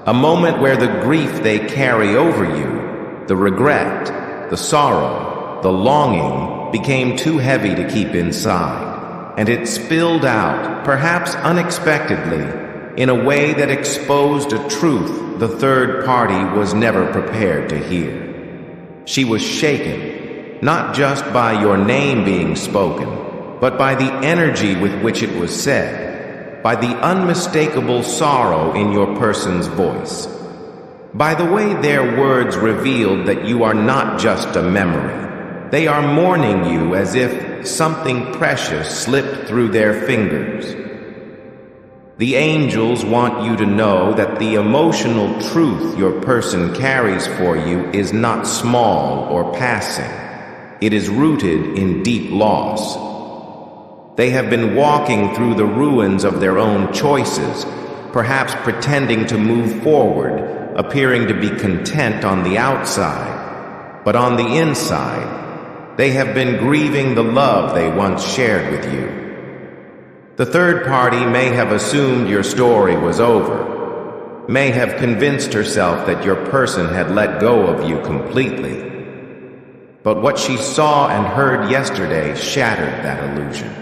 a moment where the grief they carry over you, the regret, the sorrow, the longing, became too heavy to keep inside. And it spilled out, perhaps unexpectedly, in a way that exposed a truth the third party was never prepared to hear. She was shaken, not just by your name being spoken, but by the energy with which it was said, by the unmistakable sorrow in your person's voice, by the way their words revealed that you are not just a memory. They are mourning you as if something precious slipped through their fingers. The angels want you to know that the emotional truth your person carries for you is not small or passing. It is rooted in deep loss. They have been walking through the ruins of their own choices, perhaps pretending to move forward, appearing to be content on the outside, but on the inside, they have been grieving the love they once shared with you. The third party may have assumed your story was over, may have convinced herself that your person had let go of you completely. But what she saw and heard yesterday shattered that illusion.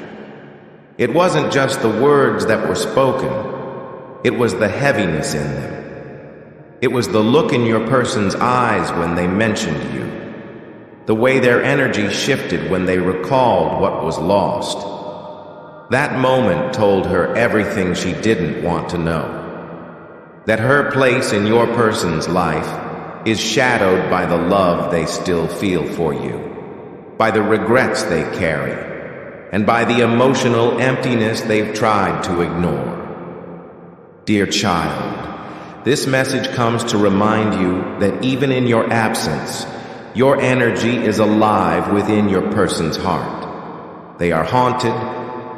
It wasn't just the words that were spoken, it was the heaviness in them. It was the look in your person's eyes when they mentioned you, the way their energy shifted when they recalled what was lost. That moment told her everything she didn't want to know. That her place in your person's life is shadowed by the love they still feel for you, by the regrets they carry, and by the emotional emptiness they've tried to ignore. Dear child, this message comes to remind you that even in your absence, your energy is alive within your person's heart. They are haunted,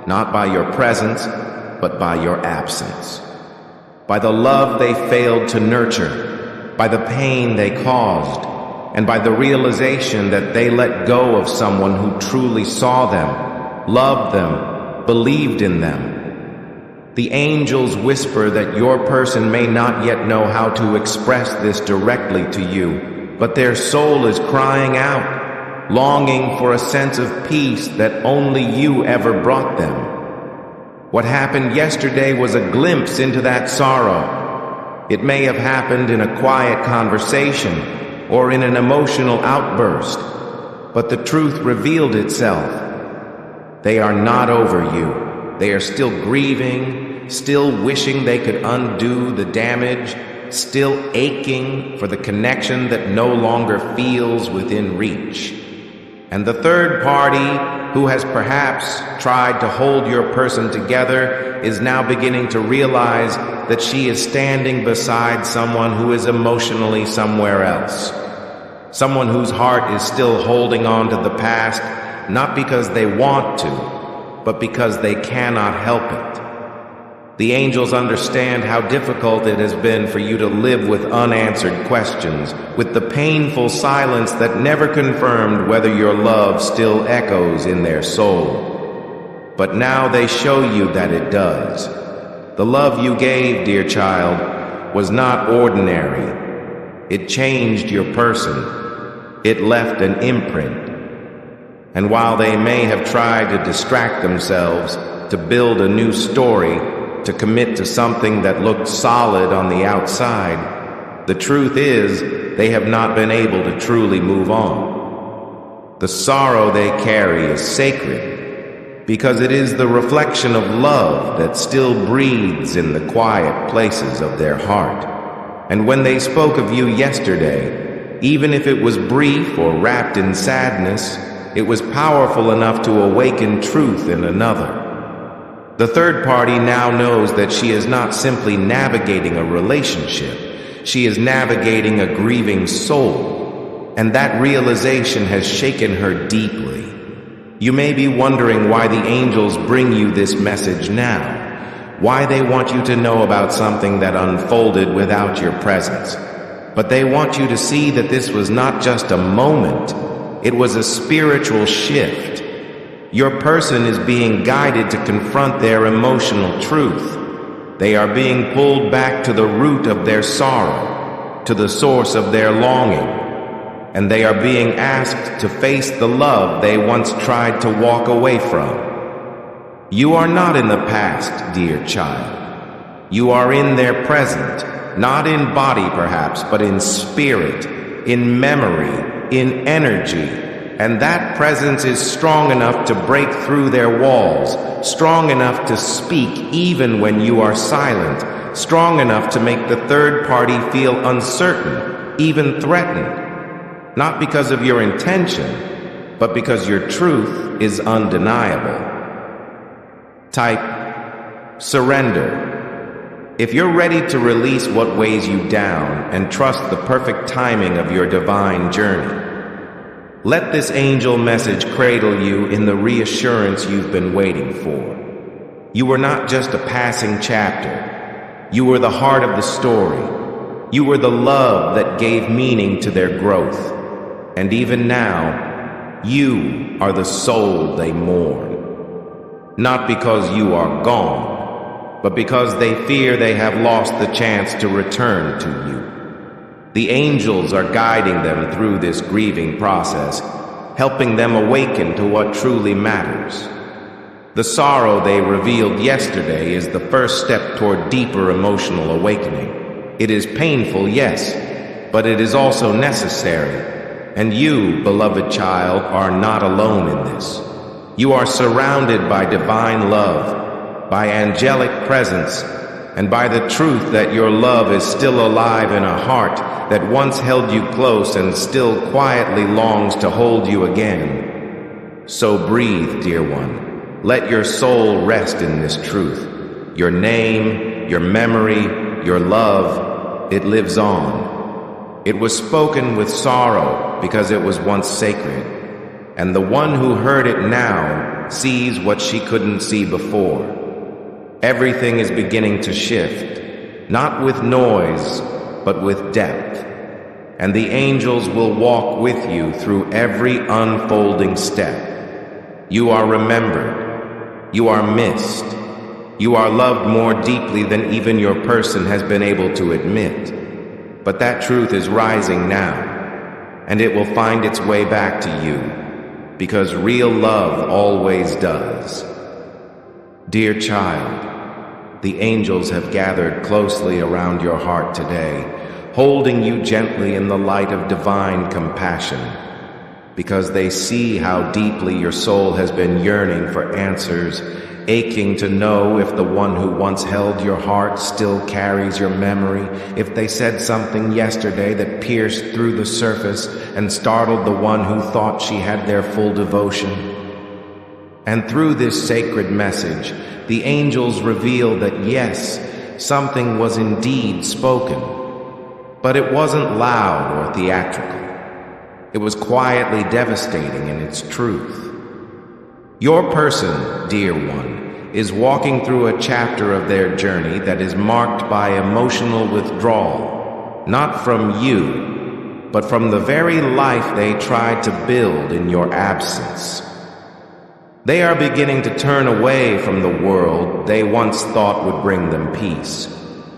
not by your presence, but by your absence. By the love they failed to nurture, by the pain they caused, and by the realization that they let go of someone who truly saw them, loved them, believed in them. The angels whisper that your person may not yet know how to express this directly to you, but their soul is crying out, longing for a sense of peace that only you ever brought them. What happened yesterday was a glimpse into that sorrow. It may have happened in a quiet conversation or in an emotional outburst, but the truth revealed itself. They are not over you. They are still grieving, still wishing they could undo the damage, still aching for the connection that no longer feels within reach. And the third party, who has perhaps tried to hold your person together, is now beginning to realize that she is standing beside someone who is emotionally somewhere else. Someone whose heart is still holding on to the past, not because they want to, but because they cannot help it. The angels understand how difficult it has been for you to live with unanswered questions, with the painful silence that never confirmed whether your love still echoes in their soul. But now they show you that it does. The love you gave, dear child, was not ordinary. It changed your person. It left an imprint. And while they may have tried to distract themselves, to build a new story, to commit to something that looked solid on the outside, the truth is they have not been able to truly move on. The sorrow they carry is sacred because it is the reflection of love that still breathes in the quiet places of their heart. And when they spoke of you yesterday, even if it was brief or wrapped in sadness, it was powerful enough to awaken truth in another. The third party now knows that she is not simply navigating a relationship, she is navigating a grieving soul, and that realization has shaken her deeply. You may be wondering why the angels bring you this message now, why they want you to know about something that unfolded without your presence. But they want you to see that this was not just a moment, it was a spiritual shift. Your person is being guided to confront their emotional truth. They are being pulled back to the root of their sorrow, to the source of their longing, and they are being asked to face the love they once tried to walk away from. You are not in the past, dear child. You are in their present, not in body perhaps, but in spirit, in memory, in energy. And that presence is strong enough to break through their walls, strong enough to speak even when you are silent, strong enough to make the third party feel uncertain, even threatened, not because of your intention, but because your truth is undeniable. Type surrender. If you're ready to release what weighs you down and trust the perfect timing of your divine journey, let this angel message cradle you in the reassurance you've been waiting for. You were not just a passing chapter. You were the heart of the story. You were the love that gave meaning to their growth. And even now, you are the soul they mourn. not because you are gone, but because they fear they have lost the chance to return to you. The angels are guiding them through this grieving process, helping them awaken to what truly matters. The sorrow they revealed yesterday is the first step toward deeper emotional awakening. It is painful, yes, but it is also necessary. And you, beloved child, are not alone in this. You are surrounded by divine love, by angelic presence, and by the truth that your love is still alive in a heart that once held you close and still quietly longs to hold you again. So breathe, dear one. Let your soul rest in this truth. Your name, your memory, your love, it lives on. It was spoken with sorrow because it was once sacred, and the one who heard it now sees what she couldn't see before. Everything is beginning to shift, not with noise, but with depth. And the angels will walk with you through every unfolding step. You are remembered. You are missed. You are loved more deeply than even your person has been able to admit. But that truth is rising now, and it will find its way back to you, because real love always does. Dear child, the angels have gathered closely around your heart today, holding you gently in the light of divine compassion, because they see how deeply your soul has been yearning for answers, aching to know if the one who once held your heart still carries your memory, if they said something yesterday that pierced through the surface and startled the one who thought she had their full devotion. And through this sacred message, the angels reveal that yes, something was indeed spoken, but it wasn't loud or theatrical. It was quietly devastating in its truth. Your person, dear one, is walking through a chapter of their journey that is marked by emotional withdrawal, not from you, but from the very life they tried to build in your absence. They are beginning to turn away from the world they once thought would bring them peace,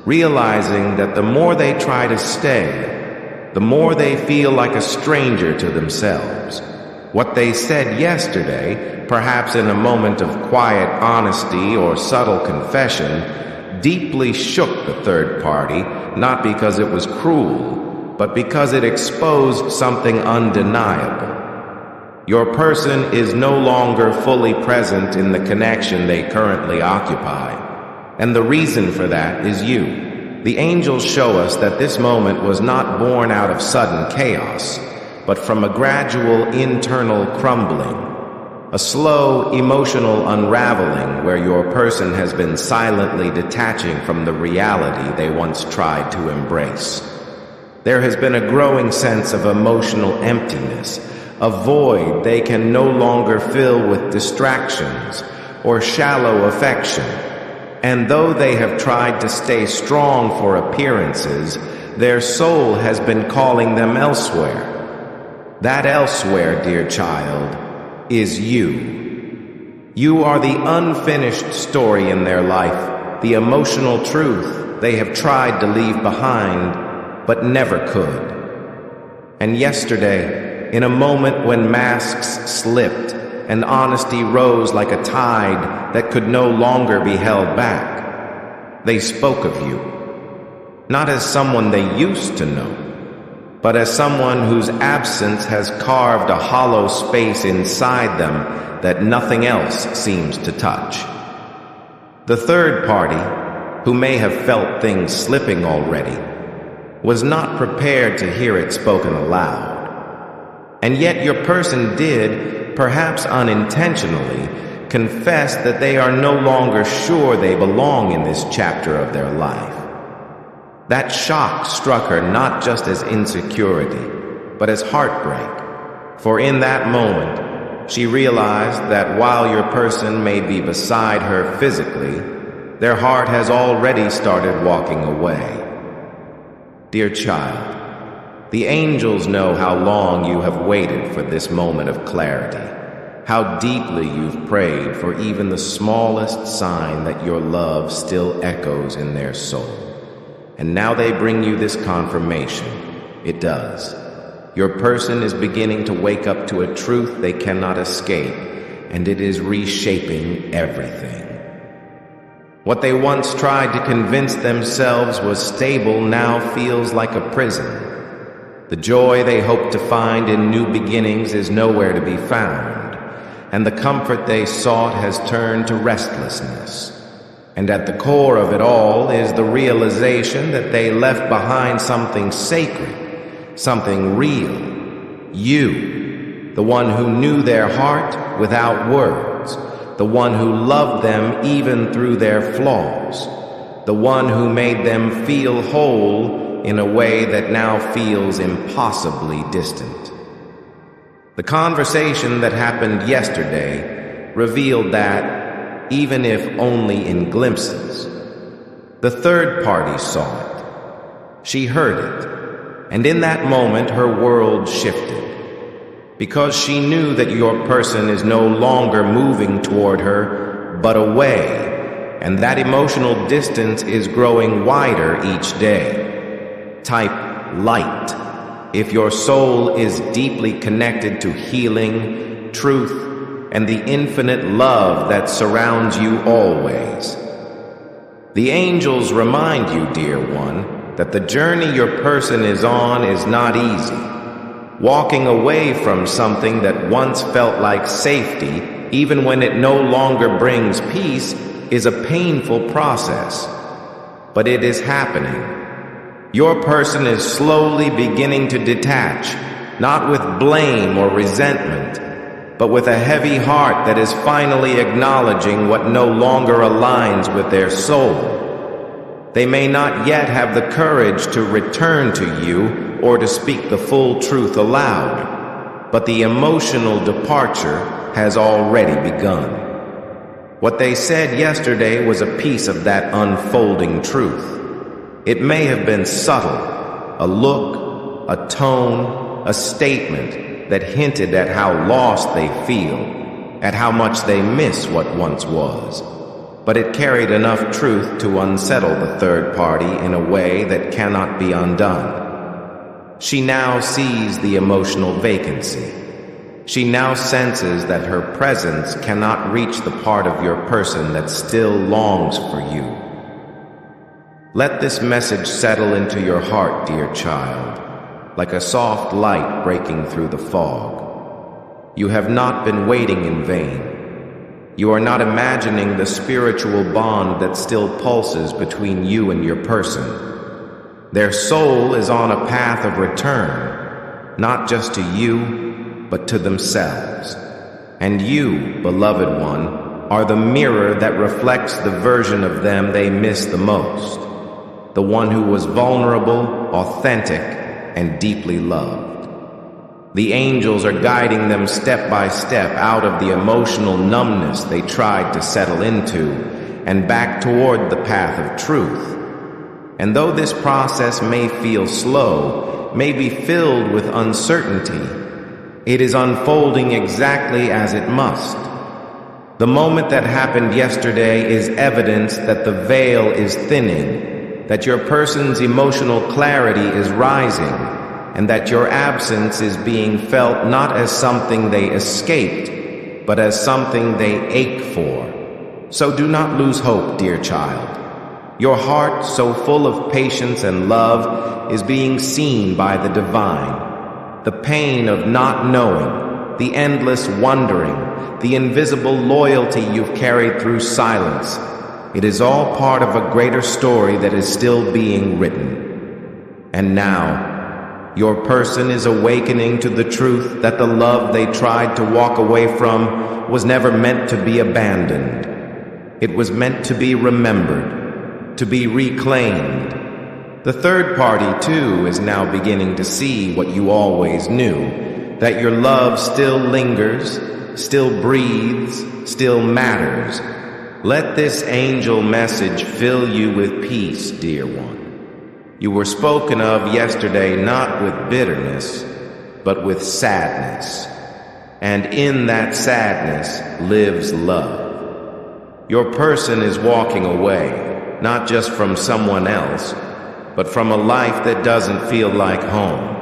realizing that the more they try to stay, the more they feel like a stranger to themselves. What they said yesterday, perhaps in a moment of quiet honesty or subtle confession, deeply shook the third party, not because it was cruel, but because it exposed something undeniable. Your person is no longer fully present in the connection they currently occupy, and the reason for that is you. The angels show us that this moment was not born out of sudden chaos, but from a gradual internal crumbling, a slow emotional unraveling where your person has been silently detaching from the reality they once tried to embrace. There has been a growing sense of emotional emptiness, a void they can no longer fill with distractions or shallow affection. And though they have tried to stay strong for appearances, their soul has been calling them elsewhere. That elsewhere, dear child, is you. You are the unfinished story in their life, the emotional truth they have tried to leave behind, but never could. And yesterday, in a moment when masks slipped and honesty rose like a tide that could no longer be held back, they spoke of you, not as someone they used to know, but as someone whose absence has carved a hollow space inside them that nothing else seems to touch. The third party, who may have felt things slipping already, was not prepared to hear it spoken aloud. And yet your person did, perhaps unintentionally, confess that they are no longer sure they belong in this chapter of their life. That shock struck her not just as insecurity, but as heartbreak. For in that moment, she realized that while your person may be beside her physically, their heart has already started walking away. Dear child, the angels know how long you have waited for this moment of clarity, how deeply you've prayed for even the smallest sign that your love still echoes in their soul. And now they bring you this confirmation. It does. Your person is beginning to wake up to a truth they cannot escape, and it is reshaping everything. What they once tried to convince themselves was stable now feels like a prison. The joy they hoped to find in new beginnings is nowhere to be found, and the comfort they sought has turned to restlessness. And at the core of it all is the realization that they left behind something sacred, something real. You, the one who knew their heart without words, the one who loved them even through their flaws, the one who made them feel whole in a way that now feels impossibly distant. The conversation that happened yesterday revealed that, even if only in glimpses, the third party saw it. She heard it, and in that moment her world shifted. Because she knew that your person is no longer moving toward her, but away, and that emotional distance is growing wider each day. Type light if your soul is deeply connected to healing, truth, and the infinite love that surrounds you always. The angels remind you, dear one, that the journey your person is on is not easy. Walking away from something that once felt like safety, even when it no longer brings peace, is a painful process. But it is happening. Your person is slowly beginning to detach, not with blame or resentment, but with a heavy heart that is finally acknowledging what no longer aligns with their soul. They may not yet have the courage to return to you or to speak the full truth aloud, but the emotional departure has already begun. What they said yesterday was a piece of that unfolding truth. It may have been subtle, a look, a tone, a statement that hinted at how lost they feel, at how much they miss what once was. But it carried enough truth to unsettle the third party in a way that cannot be undone. She now sees the emotional vacancy. She now senses that her presence cannot reach the part of your person that still longs for you. Let this message settle into your heart, dear child, like a soft light breaking through the fog. You have not been waiting in vain. You are not imagining the spiritual bond that still pulses between you and your person. Their soul is on a path of return, not just to you, but to themselves. And you, beloved one, are the mirror that reflects the version of them they miss the most, the one who was vulnerable, authentic, and deeply loved. The angels are guiding them step by step out of the emotional numbness they tried to settle into and back toward the path of truth. And though this process may feel slow, may be filled with uncertainty, it is unfolding exactly as it must. The moment that happened yesterday is evidence that the veil is thinning, that your person's emotional clarity is rising, and that your absence is being felt not as something they escaped, but as something they ache for. So do not lose hope, dear child. Your heart, so full of patience and love, is being seen by the divine. The pain of not knowing, the endless wondering, the invisible loyalty you've carried through silence, it is all part of a greater story that is still being written. And now, your person is awakening to the truth that the love they tried to walk away from was never meant to be abandoned. It was meant to be remembered, to be reclaimed. The third party, too, is now beginning to see what you always knew, that your love still lingers, still breathes, still matters. Let this angel message fill you with peace, dear one. You were spoken of yesterday not with bitterness, but with sadness. and in that sadness lives love. Your person is walking away, not just from someone else, but from a life that doesn't feel like home.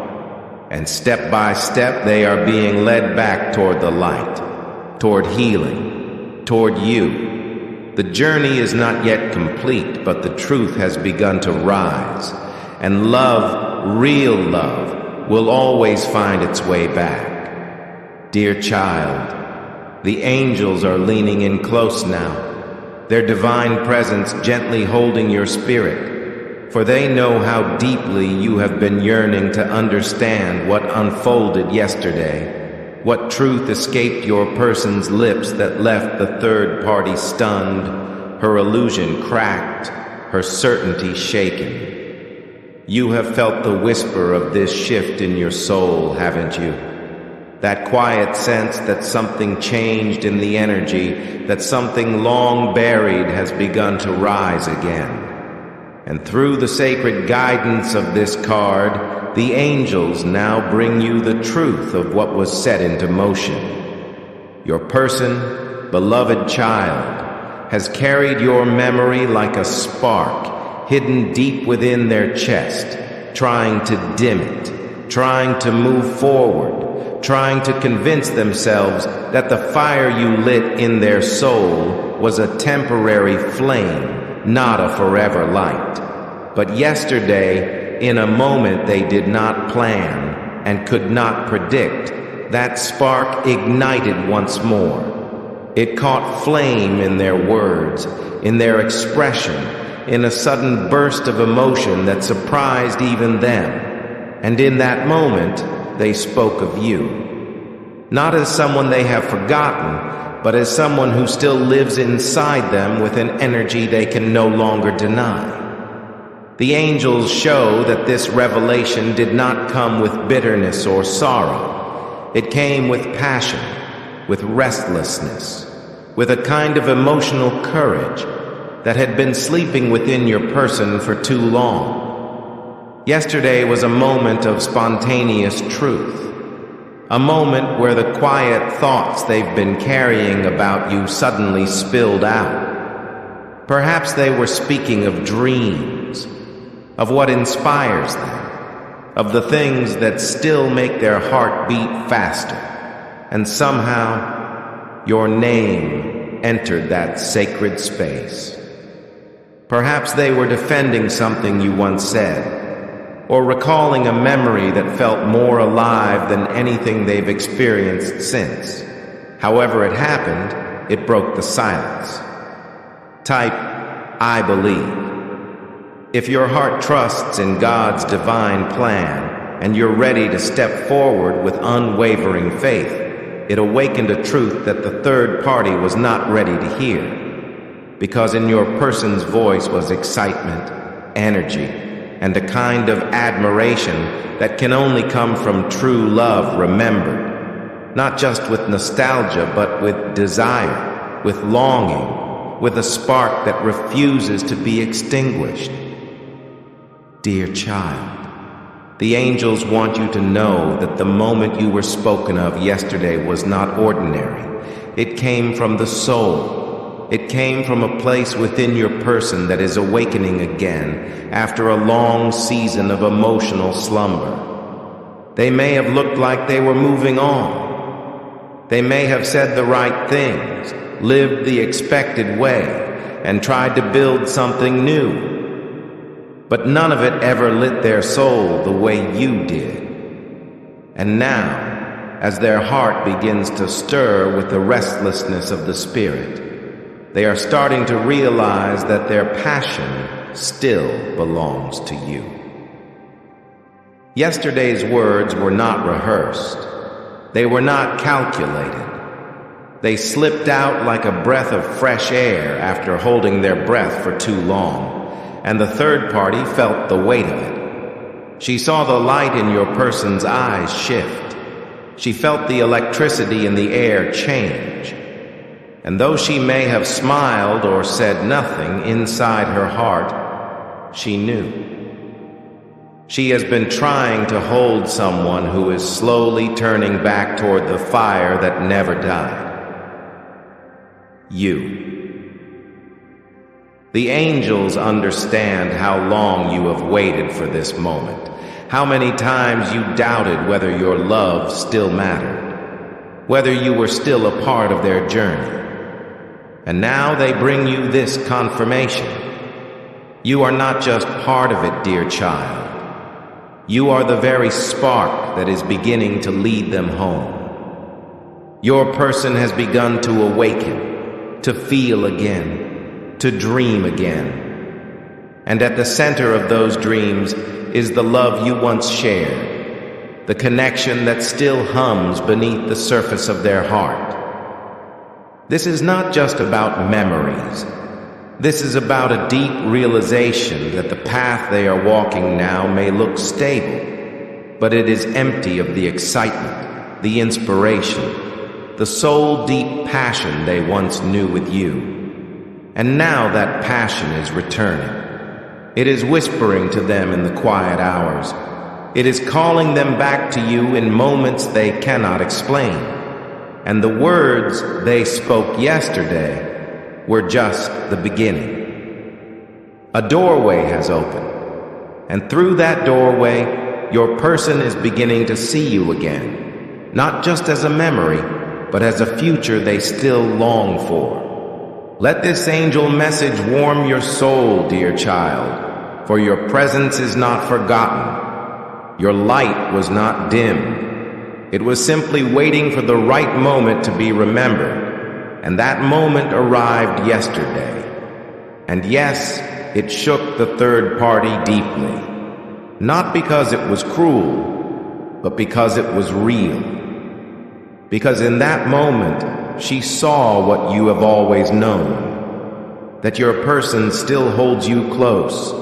And step by step, they are being led back toward the light, toward healing, toward you. The journey is not yet complete, but the truth has begun to rise. And love, real love, will always find its way back. Dear child, the angels are leaning in close now, their divine presence gently holding your spirit, for they know how deeply you have been yearning to understand what unfolded yesterday, what truth escaped your person's lips that left the third party stunned, her illusion cracked, her certainty shaken. You have felt the whisper of this shift in your soul, haven't you? That quiet sense that something changed in the energy, that something long buried has begun to rise again. And through the sacred guidance of this card, the angels now bring you the truth of what was set into motion. Your person, beloved child, has carried your memory like a spark hidden deep within their chest, trying to dim it, trying to move forward, trying to convince themselves that the fire you lit in their soul was a temporary flame, not a forever light. But yesterday, in a moment they did not plan and could not predict, that spark ignited once more. It caught flame in their words, in their expression, in a sudden burst of emotion that surprised even them. And in that moment, they spoke of you, not as someone they have forgotten, but as someone who still lives inside them with an energy they can no longer deny. The angels show that this revelation did not come with bitterness or sorrow. It came with passion, with restlessness, with a kind of emotional courage that had been sleeping within your person for too long. Yesterday was a moment of spontaneous truth, a moment where the quiet thoughts they've been carrying about you suddenly spilled out. Perhaps they were speaking of dreams, of what inspires them, of the things that still make their heart beat faster, and somehow your name entered that sacred space. Perhaps they were defending something you once said, or recalling a memory that felt more alive than anything they've experienced since. However it happened, it broke the silence. Type, I believe. If your heart trusts in God's divine plan, and you're ready to step forward with unwavering faith, it awakened a truth that the third party was not ready to hear. Because in your person's voice was excitement, energy, and a kind of admiration that can only come from true love remembered, not just with nostalgia, but with desire, with longing, with a spark that refuses to be extinguished. Dear child, the angels want you to know that the moment you were spoken of yesterday was not ordinary. It came from the soul. It came from a place within your person that is awakening again after a long season of emotional slumber. They may have looked like they were moving on. They may have said the right things, lived the expected way, and tried to build something new. But none of it ever lit their soul the way you did. And now, as their heart begins to stir with the restlessness of the spirit, they are starting to realize that their passion still belongs to you. Yesterday's words were not rehearsed. They were not calculated. They slipped out like a breath of fresh air after holding their breath for too long, and the third party felt the weight of it. She saw the light in your person's eyes shift. She felt the electricity in the air change. And though she may have smiled or said nothing, inside her heart, she knew. She has been trying to hold someone who is slowly turning back toward the fire that never died. You. The angels understand how long you have waited for this moment, how many times you doubted whether your love still mattered, whether you were still a part of their journey. And now they bring you this confirmation. You are not just part of it, dear child. You are the very spark that is beginning to lead them home. Your person has begun to awaken, to feel again, to dream again. And at the center of those dreams is the love you once shared, the connection that still hums beneath the surface of their heart. This is not just about memories. This is about a deep realization that the path they are walking now may look stable, but it is empty of the excitement, the inspiration, the soul-deep passion they once knew with you. And now that passion is returning. It is whispering to them in the quiet hours. It is calling them back to you in moments they cannot explain. And the words they spoke yesterday were just the beginning. A doorway has opened, and through that doorway, your person is beginning to see you again, not just as a memory, but as a future they still long for. Let this angel message warm your soul, dear child, for your presence is not forgotten. Your light was not dimmed. It was simply waiting for the right moment to be remembered. And that moment arrived yesterday. And yes, it shook the third party deeply. Not because it was cruel, but because it was real. Because in that moment, she saw what you have always known. That your person still holds you close,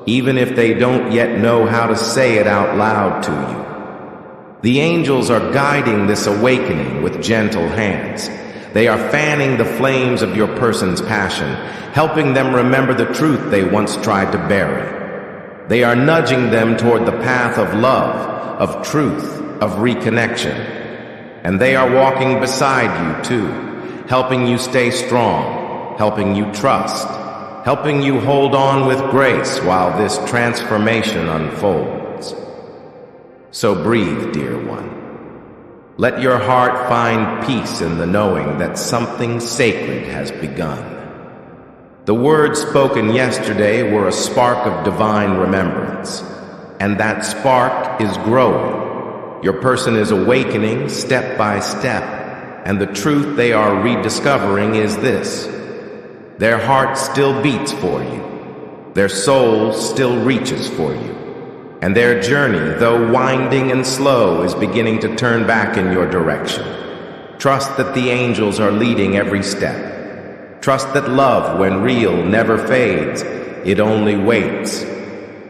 even if they don't yet know how to say it out loud to you. The angels are guiding this awakening with gentle hands. They are fanning the flames of your person's passion, helping them remember the truth they once tried to bury. They are nudging them toward the path of love, of truth, of reconnection. And they are walking beside you too, helping you stay strong, helping you trust, helping you hold on with grace while this transformation unfolds. So breathe, dear one. Let your heart find peace in the knowing that something sacred has begun. The words spoken yesterday were a spark of divine remembrance, and that spark is growing. Your person is awakening step by step, and the truth they are rediscovering is this. Their heart still beats for you. Their soul still reaches for you. And their journey, though winding and slow, is beginning to turn back in your direction. Trust that the angels are leading every step. Trust that love, when real, never fades. It only waits.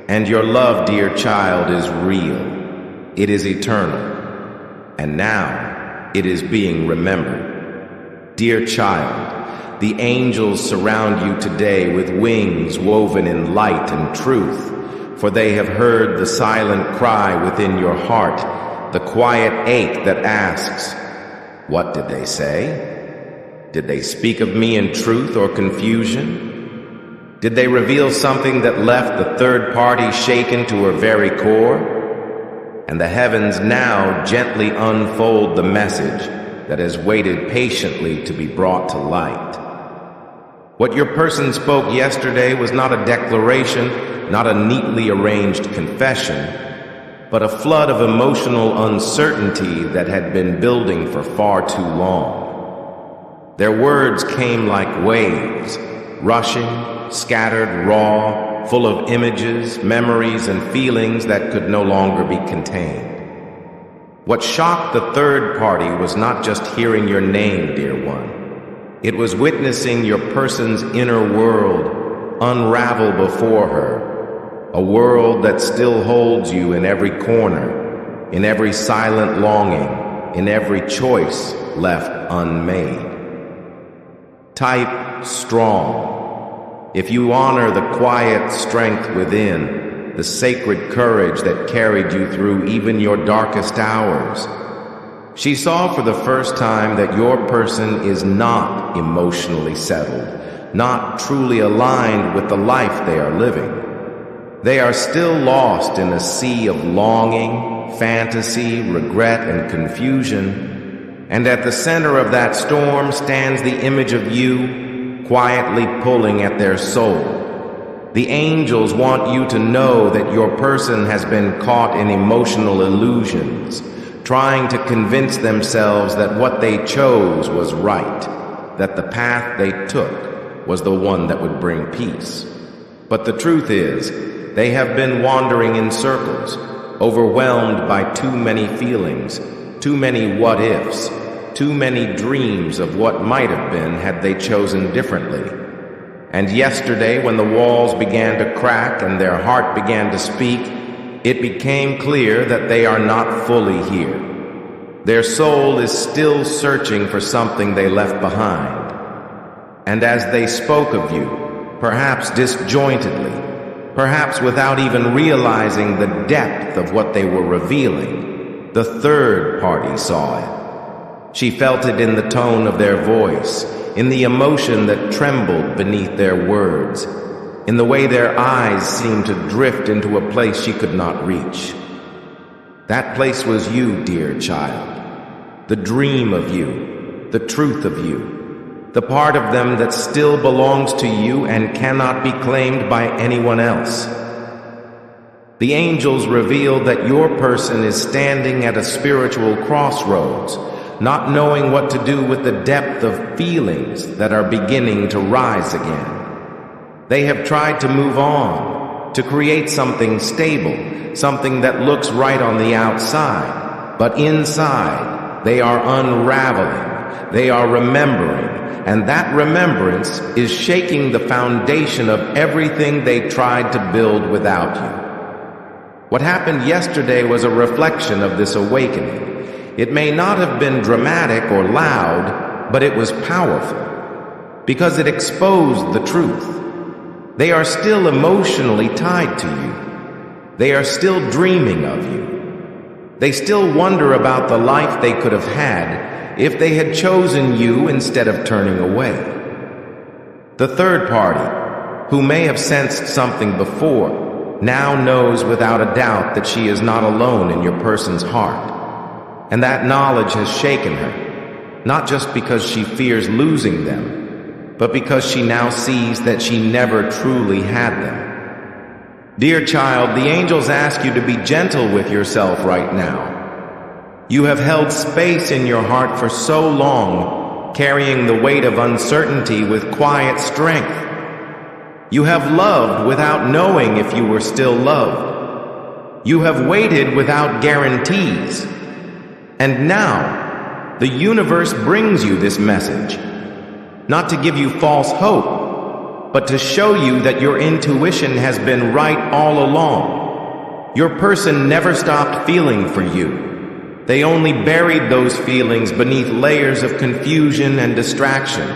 And your love, dear child, is real. It is eternal. And now it is being remembered. Dear child, the angels surround you today with wings woven in light and truth. For they have heard the silent cry within your heart, the quiet ache that asks, what did they say? Did they speak of me in truth or confusion? Did they reveal something that left the third party shaken to her very core? And the heavens now gently unfold the message that has waited patiently to be brought to light. What your person spoke yesterday was not a declaration, not a neatly arranged confession, but a flood of emotional uncertainty that had been building for far too long. Their words came like waves, rushing, scattered, raw, full of images, memories, and feelings that could no longer be contained. What shocked the third party was not just hearing your name, dear one. It was witnessing your person's inner world unravel before her. A world that still holds you in every corner, in every silent longing, in every choice left unmade. Type strong. If you honor the quiet strength within, the sacred courage that carried you through even your darkest hours. She saw for the first time that your person is not emotionally settled, not truly aligned with the life they are living. They are still lost in a sea of longing, fantasy, regret, and confusion. And at the center of that storm stands the image of you, quietly pulling at their soul. The angels want you to know that your person has been caught in emotional illusions, trying to convince themselves that what they chose was right, that the path they took was the one that would bring peace. But the truth is, they have been wandering in circles, overwhelmed by too many feelings, too many what-ifs, too many dreams of what might have been had they chosen differently. And yesterday, when the walls began to crack and their heart began to speak, it became clear that they are not fully here. Their soul is still searching for something they left behind. And as they spoke of you, perhaps disjointedly, perhaps without even realizing the depth of what they were revealing, the third party saw it. She felt it in the tone of their voice, in the emotion that trembled beneath their words, in the way their eyes seemed to drift into a place she could not reach. That place was you, dear child. The dream of you, the truth of you, the part of them that still belongs to you and cannot be claimed by anyone else. The angels revealed that your person is standing at a spiritual crossroads, not knowing what to do with the depth of feelings that are beginning to rise again. They have tried to move on, to create something stable, something that looks right on the outside, but inside they are unraveling, they are remembering, and that remembrance is shaking the foundation of everything they tried to build without you. What happened yesterday was a reflection of this awakening. It may not have been dramatic or loud, but it was powerful, because it exposed the truth. They are still emotionally tied to you. They are still dreaming of you. They still wonder about the life they could have had if they had chosen you instead of turning away. The third party, who may have sensed something before, now knows without a doubt that she is not alone in your person's heart. And that knowledge has shaken her, not just because she fears losing them, but because she now sees that she never truly had them. Dear child, the angels ask you to be gentle with yourself right now. You have held space in your heart for so long, carrying the weight of uncertainty with quiet strength. You have loved without knowing if you were still loved. You have waited without guarantees. And now, the universe brings you this message, not to give you false hope, but to show you that your intuition has been right all along. Your person never stopped feeling for you. They only buried those feelings beneath layers of confusion and distraction.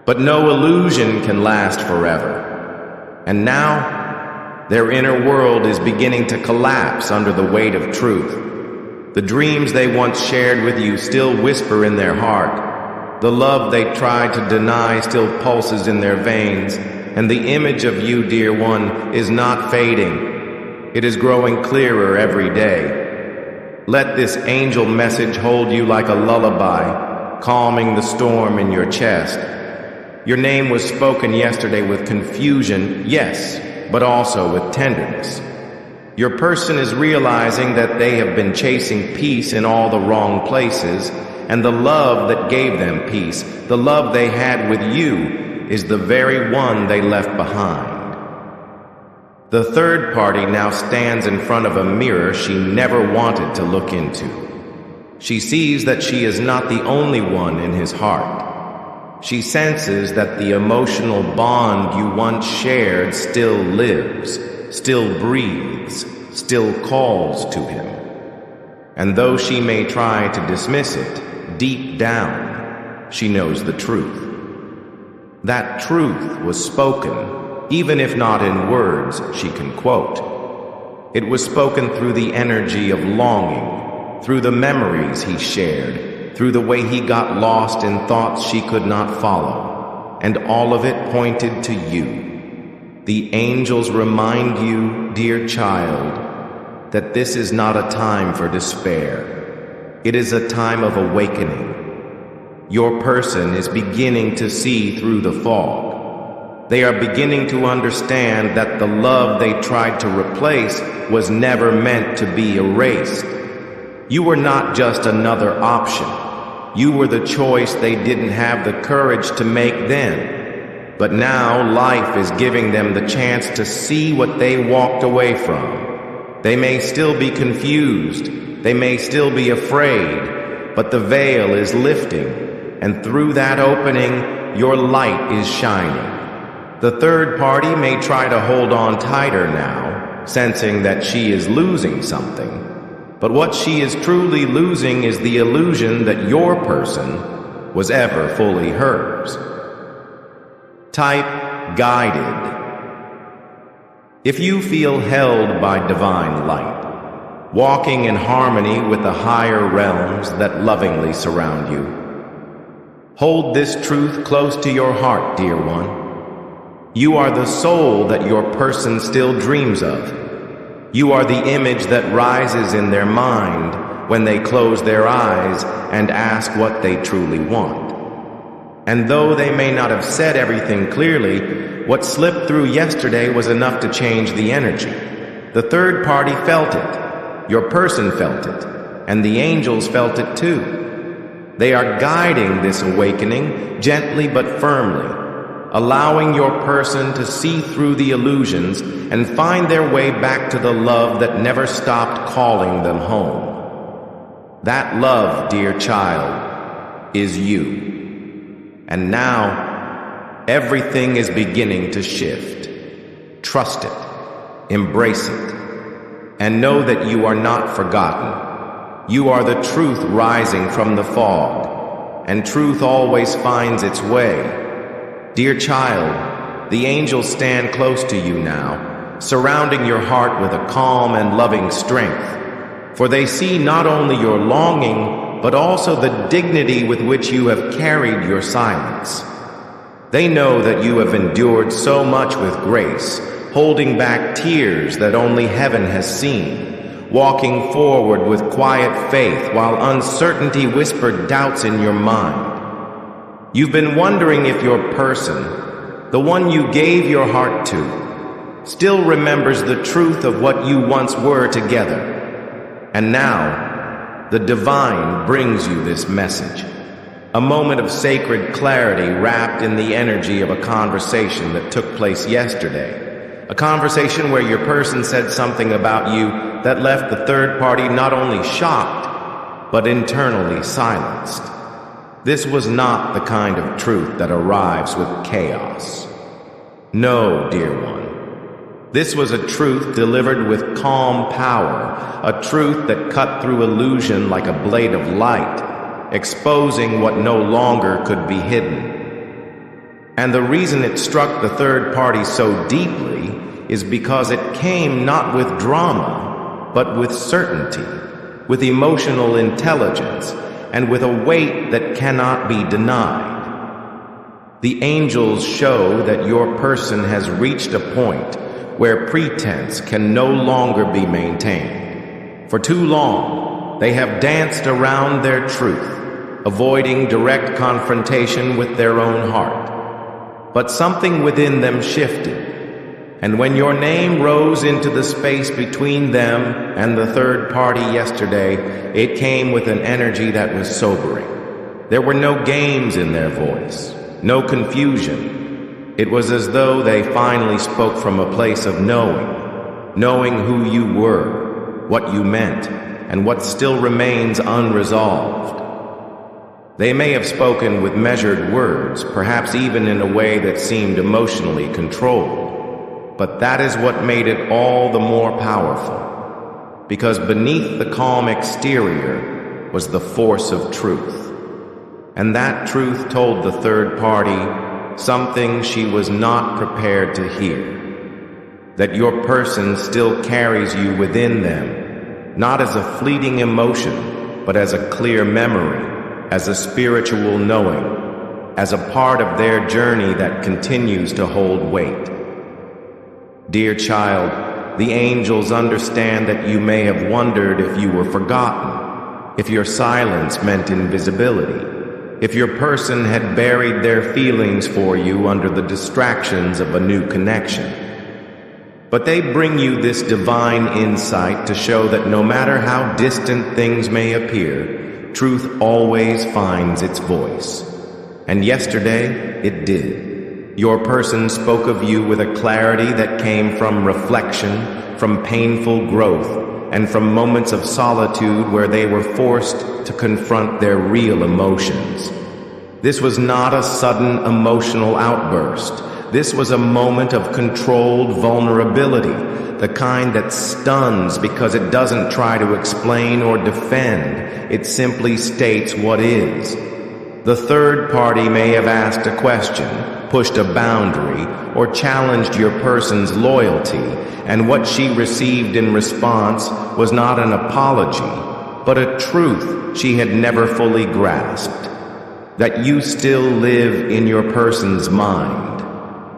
But no illusion can last forever. And now, their inner world is beginning to collapse under the weight of truth. The dreams they once shared with you still whisper in their heart. The love they tried to deny still pulses in their veins. And the image of you, dear one, is not fading. It is growing clearer every day. Let this angel message hold you like a lullaby, calming the storm in your chest. Your name was spoken yesterday with confusion, yes, but also with tenderness. Your person is realizing that they have been chasing peace in all the wrong places, and the love that gave them peace, the love they had with you, is the very one they left behind. The third party now stands in front of a mirror she never wanted to look into. She sees that she is not the only one in his heart. She senses that the emotional bond you once shared still lives, still breathes, still calls to him. And though she may try to dismiss it, deep down, she knows the truth. That truth was spoken even if not in words she can quote. It was spoken through the energy of longing, through the memories he shared, through the way he got lost in thoughts she could not follow, and all of it pointed to you. The angels remind you, dear child, that this is not a time for despair. It is a time of awakening. Your person is beginning to see through the fog. They are beginning to understand that the love they tried to replace was never meant to be erased. You were not just another option. You were the choice they didn't have the courage to make then. But now life is giving them the chance to see what they walked away from. They may still be confused, they may still be afraid, but the veil is lifting, and through that opening, your light is shining. The third party may try to hold on tighter now, sensing that she is losing something. But what she is truly losing is the illusion that your person was ever fully hers. Type guided. If you feel held by divine light, walking in harmony with the higher realms that lovingly surround you, hold this truth close to your heart, dear one. You are the soul that your person still dreams of. You are the image that rises in their mind when they close their eyes and ask what they truly want. And though they may not have said everything clearly, what slipped through yesterday was enough to change the energy. The third party felt it, your person felt it, and the angels felt it too. They are guiding this awakening gently but firmly, allowing your person to see through the illusions and find their way back to the love that never stopped calling them home. That love, dear child, is you. And now, everything is beginning to shift. Trust it, embrace it, and know that you are not forgotten. You are the truth rising from the fog, and truth always finds its way. Dear child, the angels stand close to you now, surrounding your heart with a calm and loving strength, for they see not only your longing, but also the dignity with which you have carried your silence. They know that you have endured so much with grace, holding back tears that only heaven has seen, walking forward with quiet faith while uncertainty whispered doubts in your mind. You've been wondering if your person, the one you gave your heart to, still remembers the truth of what you once were together. And now, the divine brings you this message. A moment of sacred clarity wrapped in the energy of a conversation that took place yesterday. A conversation where your person said something about you that left the third party not only shocked, but internally silenced. This was not the kind of truth that arrives with chaos. No, dear one. This was a truth delivered with calm power, a truth that cut through illusion like a blade of light, exposing what no longer could be hidden. And the reason it struck the third party so deeply is because it came not with drama, but with certainty, with emotional intelligence, and with a weight that cannot be denied. The angels show that your person has reached a point where pretense can no longer be maintained. For too long, they have danced around their truth, avoiding direct confrontation with their own heart. But something within them shifted, and when your name rose into the space between them and the third party yesterday, it came with an energy that was sobering. There were no games in their voice, no confusion. It was as though they finally spoke from a place of knowing who you were, what you meant, and what still remains unresolved. They may have spoken with measured words, perhaps even in a way that seemed emotionally controlled. But that is what made it all the more powerful, because beneath the calm exterior was the force of truth. And that truth told the third party, something she was not prepared to hear. That your person still carries you within them, not as a fleeting emotion, but as a clear memory, as a spiritual knowing, as a part of their journey that continues to hold weight. Dear child, the angels understand that you may have wondered if you were forgotten, if your silence meant invisibility, if your person had buried their feelings for you under the distractions of a new connection. But they bring you this divine insight to show that no matter how distant things may appear, truth always finds its voice. And yesterday, it did. Your person spoke of you with a clarity that came from reflection, from painful growth, and from moments of solitude where they were forced to confront their real emotions. This was not a sudden emotional outburst. This was a moment of controlled vulnerability, the kind that stuns because it doesn't try to explain or defend. It simply states what is. The third party may have asked a question, pushed a boundary, or challenged your person's loyalty, and what she received in response was not an apology, but a truth she had never fully grasped. That you still live in your person's mind.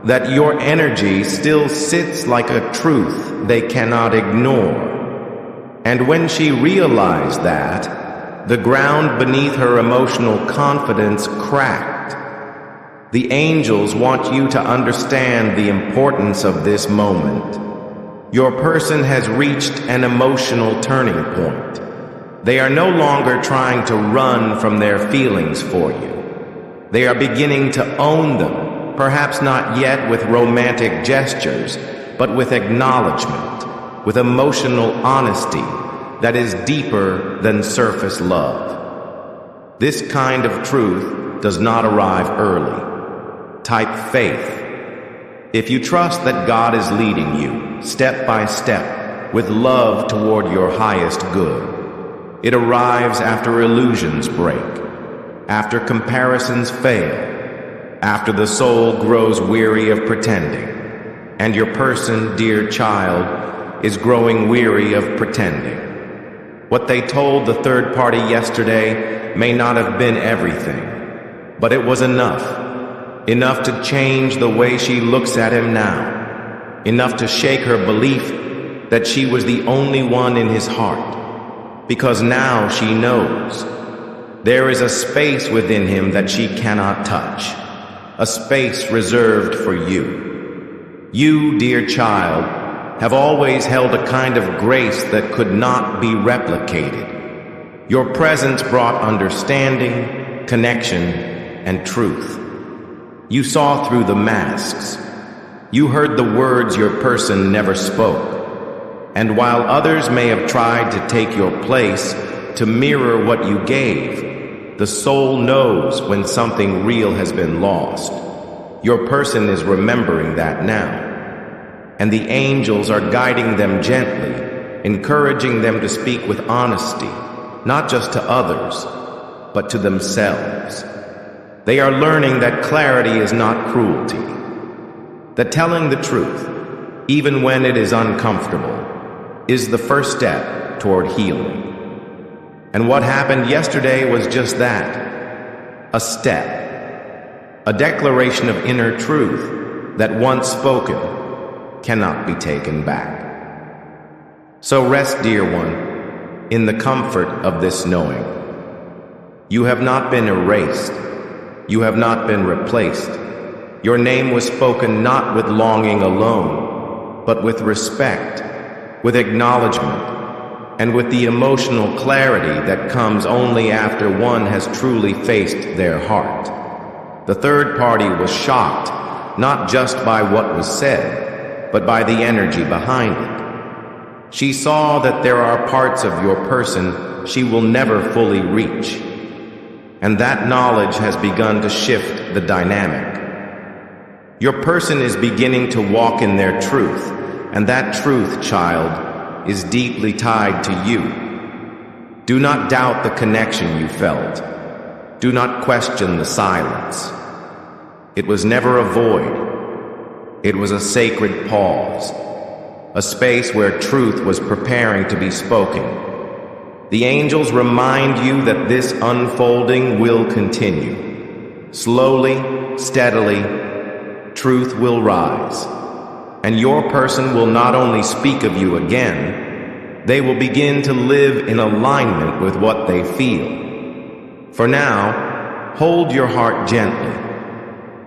That your energy still sits like a truth they cannot ignore. And when she realized that, the ground beneath her emotional confidence cracked. The angels want you to understand the importance of this moment. Your person has reached an emotional turning point. They are no longer trying to run from their feelings for you. They are beginning to own them, perhaps not yet with romantic gestures, but with acknowledgement, with emotional honesty that is deeper than surface love. This kind of truth does not arrive early. Type faith. If you trust that God is leading you, step by step, with love toward your highest good, it arrives after illusions break, after comparisons fail, after the soul grows weary of pretending, and your person, dear child, is growing weary of pretending. What they told the third party yesterday may not have been everything, but it was enough to change the way she looks at him now, enough to shake her belief that she was the only one in his heart, because now she knows there is a space within him that she cannot touch, a space reserved for you. You, dear child, have always held a kind of grace that could not be replicated. Your presence brought understanding, connection, and truth. You saw through the masks. You heard the words your person never spoke. And while others may have tried to take your place, to mirror what you gave, the soul knows when something real has been lost. Your person is remembering that now. And the angels are guiding them gently, encouraging them to speak with honesty, not just to others, but to themselves. They are learning that clarity is not cruelty, that telling the truth, even when it is uncomfortable, is the first step toward healing. And what happened yesterday was just that, a step, a declaration of inner truth that once spoken cannot be taken back. So rest, dear one, in the comfort of this knowing. You have not been erased. You have not been replaced. Your name was spoken not with longing alone, but with respect, with acknowledgement, and with the emotional clarity that comes only after one has truly faced their heart. The third party was shocked, not just by what was said, but by the energy behind it. She saw that there are parts of your person she will never fully reach, and that knowledge has begun to shift the dynamic. Your person is beginning to walk in their truth, and that truth, child, is deeply tied to you. Do not doubt the connection you felt. Do not question the silence. It was never a void. It was a sacred pause, a space where truth was preparing to be spoken. The angels remind you that this unfolding will continue. Slowly, steadily, truth will rise. And your person will not only speak of you again, they will begin to live in alignment with what they feel. For now, hold your heart gently.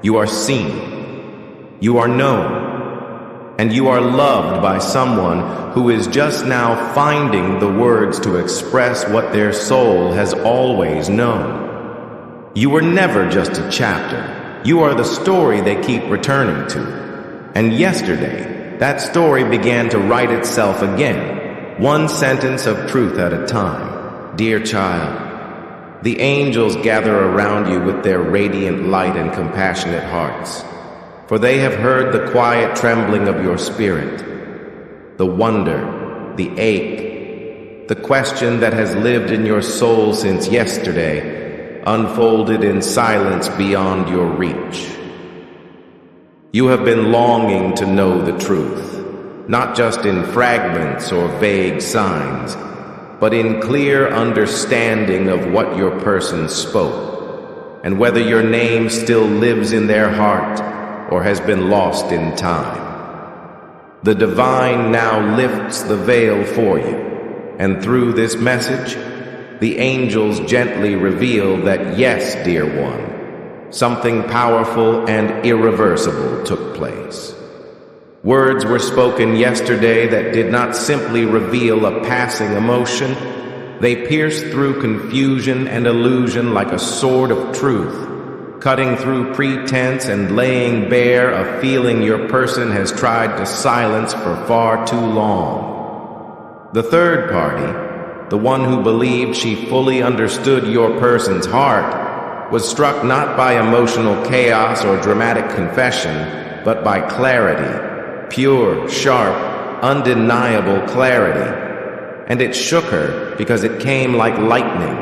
You are seen. You are known, and you are loved by someone who is just now finding the words to express what their soul has always known. You were never just a chapter. You are the story they keep returning to. And yesterday, that story began to write itself again, one sentence of truth at a time. Dear child, the angels gather around you with their radiant light and compassionate hearts. For they have heard the quiet trembling of your spirit, the wonder, the ache, the question that has lived in your soul since yesterday, unfolded in silence beyond your reach. You have been longing to know the truth, not just in fragments or vague signs, but in clear understanding of what your person spoke, and whether your name still lives in their heart or has been lost in time. The divine now lifts the veil for you, and through this message, the angels gently reveal that yes, dear one, something powerful and irreversible took place. Words were spoken yesterday that did not simply reveal a passing emotion. They pierced through confusion and illusion like a sword of truth, cutting through pretense and laying bare a feeling your person has tried to silence for far too long. The third party, the one who believed she fully understood your person's heart, was struck not by emotional chaos or dramatic confession, but by clarity, pure, sharp, undeniable clarity. And it shook her because it came like lightning,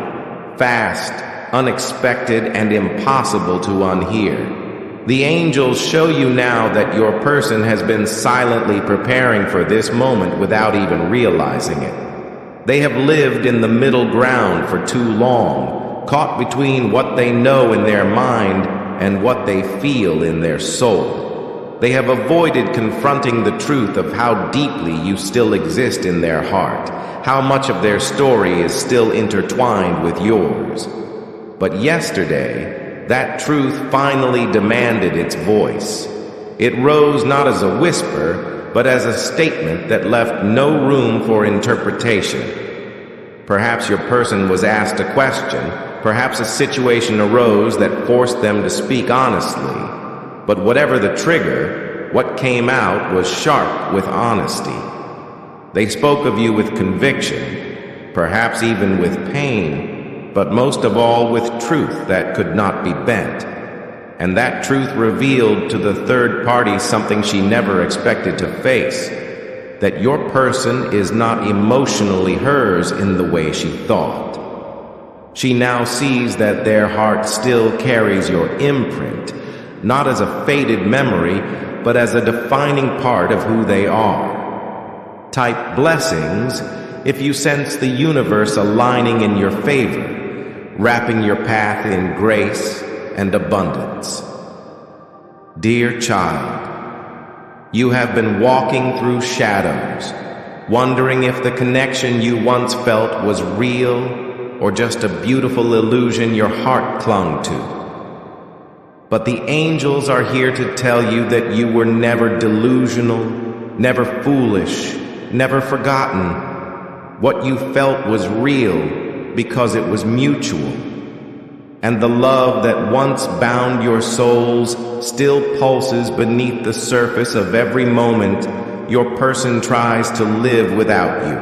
fast, unexpected, and impossible to unhear. The angels show you now that your person has been silently preparing for this moment without even realizing it. They have lived in the middle ground for too long, caught between what they know in their mind and what they feel in their soul. They have avoided confronting the truth of how deeply you still exist in their heart, how much of their story is still intertwined with yours. But yesterday, that truth finally demanded its voice. It rose not as a whisper, but as a statement that left no room for interpretation. Perhaps your person was asked a question, perhaps a situation arose that forced them to speak honestly. But whatever the trigger, what came out was sharp with honesty. They spoke of you with conviction, perhaps even with pain, but most of all with truth that could not be bent. And that truth revealed to the third party something she never expected to face, that your person is not emotionally hers in the way she thought. She now sees that their heart still carries your imprint, not as a faded memory, but as a defining part of who they are. Type blessings if you sense the universe aligning in your favor, wrapping your path in grace and abundance. Dear child, you have been walking through shadows, wondering if the connection you once felt was real or just a beautiful illusion your heart clung to. But the angels are here to tell you that you were never delusional, never foolish, never forgotten. What you felt was real because it was mutual. And the love that once bound your souls still pulses beneath the surface of every moment your person tries to live without you.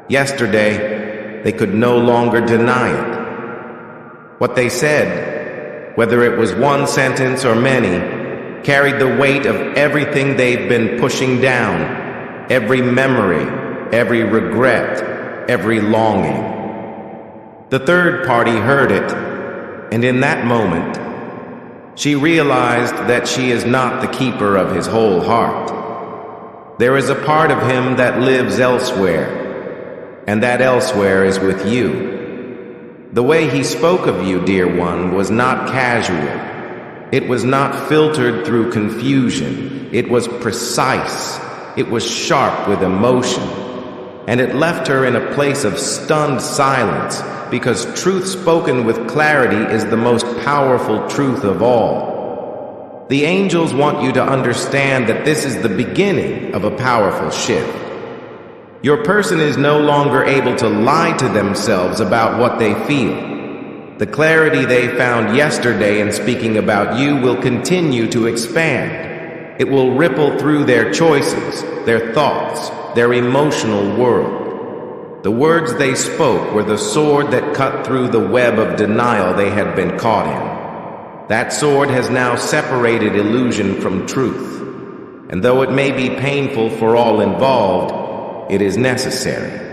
Yesterday, they could no longer deny it. What they said, whether it was one sentence or many, carried the weight of everything they've been pushing down, every memory, every regret, every longing. The third party heard it, and in that moment, She realized that she is not the keeper of his whole heart. There is a part of him that lives elsewhere, and that elsewhere is with you. The way he spoke of you, dear one, was not casual. It was not filtered through confusion. It was precise. It was sharp with emotion. And it left her in a place of stunned silence, because truth spoken with clarity is the most powerful truth of all. The angels want you to understand that this is the beginning of a powerful shift. Your person is no longer able to lie to themselves about what they feel. The clarity they found yesterday in speaking about you will continue to expand. It will ripple through their choices, their thoughts, their emotional world. The words they spoke were the sword that cut through the web of denial they had been caught in. That sword has now separated illusion from truth. And though it may be painful for all involved, it is necessary.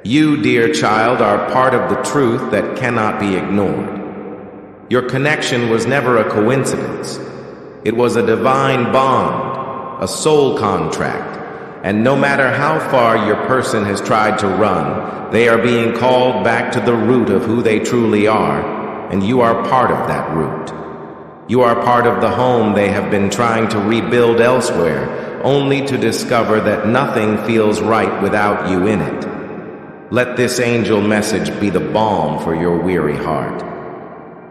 You, dear child, are part of the truth that cannot be ignored. Your connection was never a coincidence. It was a divine bond, a soul contract. And no matter how far your person has tried to run, they are being called back to the root of who they truly are, and you are part of that root. You are part of the home they have been trying to rebuild elsewhere, only to discover that nothing feels right without you in it. Let this angel message be the balm for your weary heart.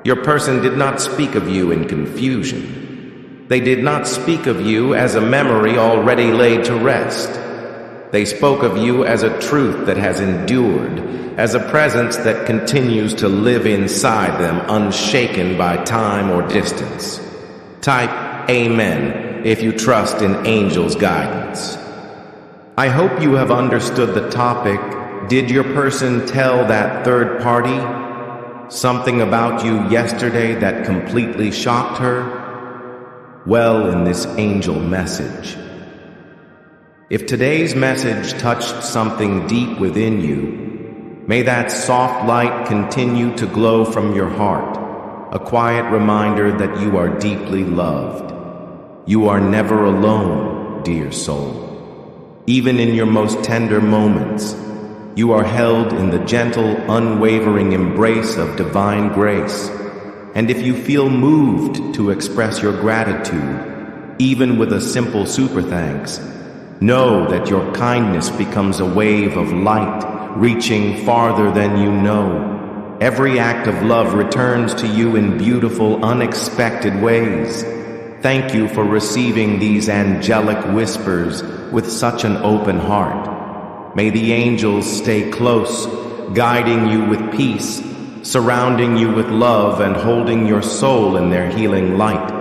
Your person did not speak of you in confusion. They did not speak of you as a memory already laid to rest. They spoke of you as a truth that has endured, as a presence that continues to live inside them, unshaken by time or distance. Type Amen if you trust in angels' guidance. I hope you have understood the topic. Did your person tell that third party something about you yesterday that completely shocked her? Well, in this angel message, if today's message touched something deep within you, may that soft light continue to glow from your heart, a quiet reminder that you are deeply loved. You are never alone, dear soul. Even in your most tender moments, you are held in the gentle, unwavering embrace of divine grace. And if you feel moved to express your gratitude, even with a simple super thanks, know that your kindness becomes a wave of light, reaching farther than you know. Every act of love returns to you in beautiful, unexpected ways. Thank you for receiving these angelic whispers with such an open heart. May the angels stay close, guiding you with peace, surrounding you with love and holding your soul in their healing light.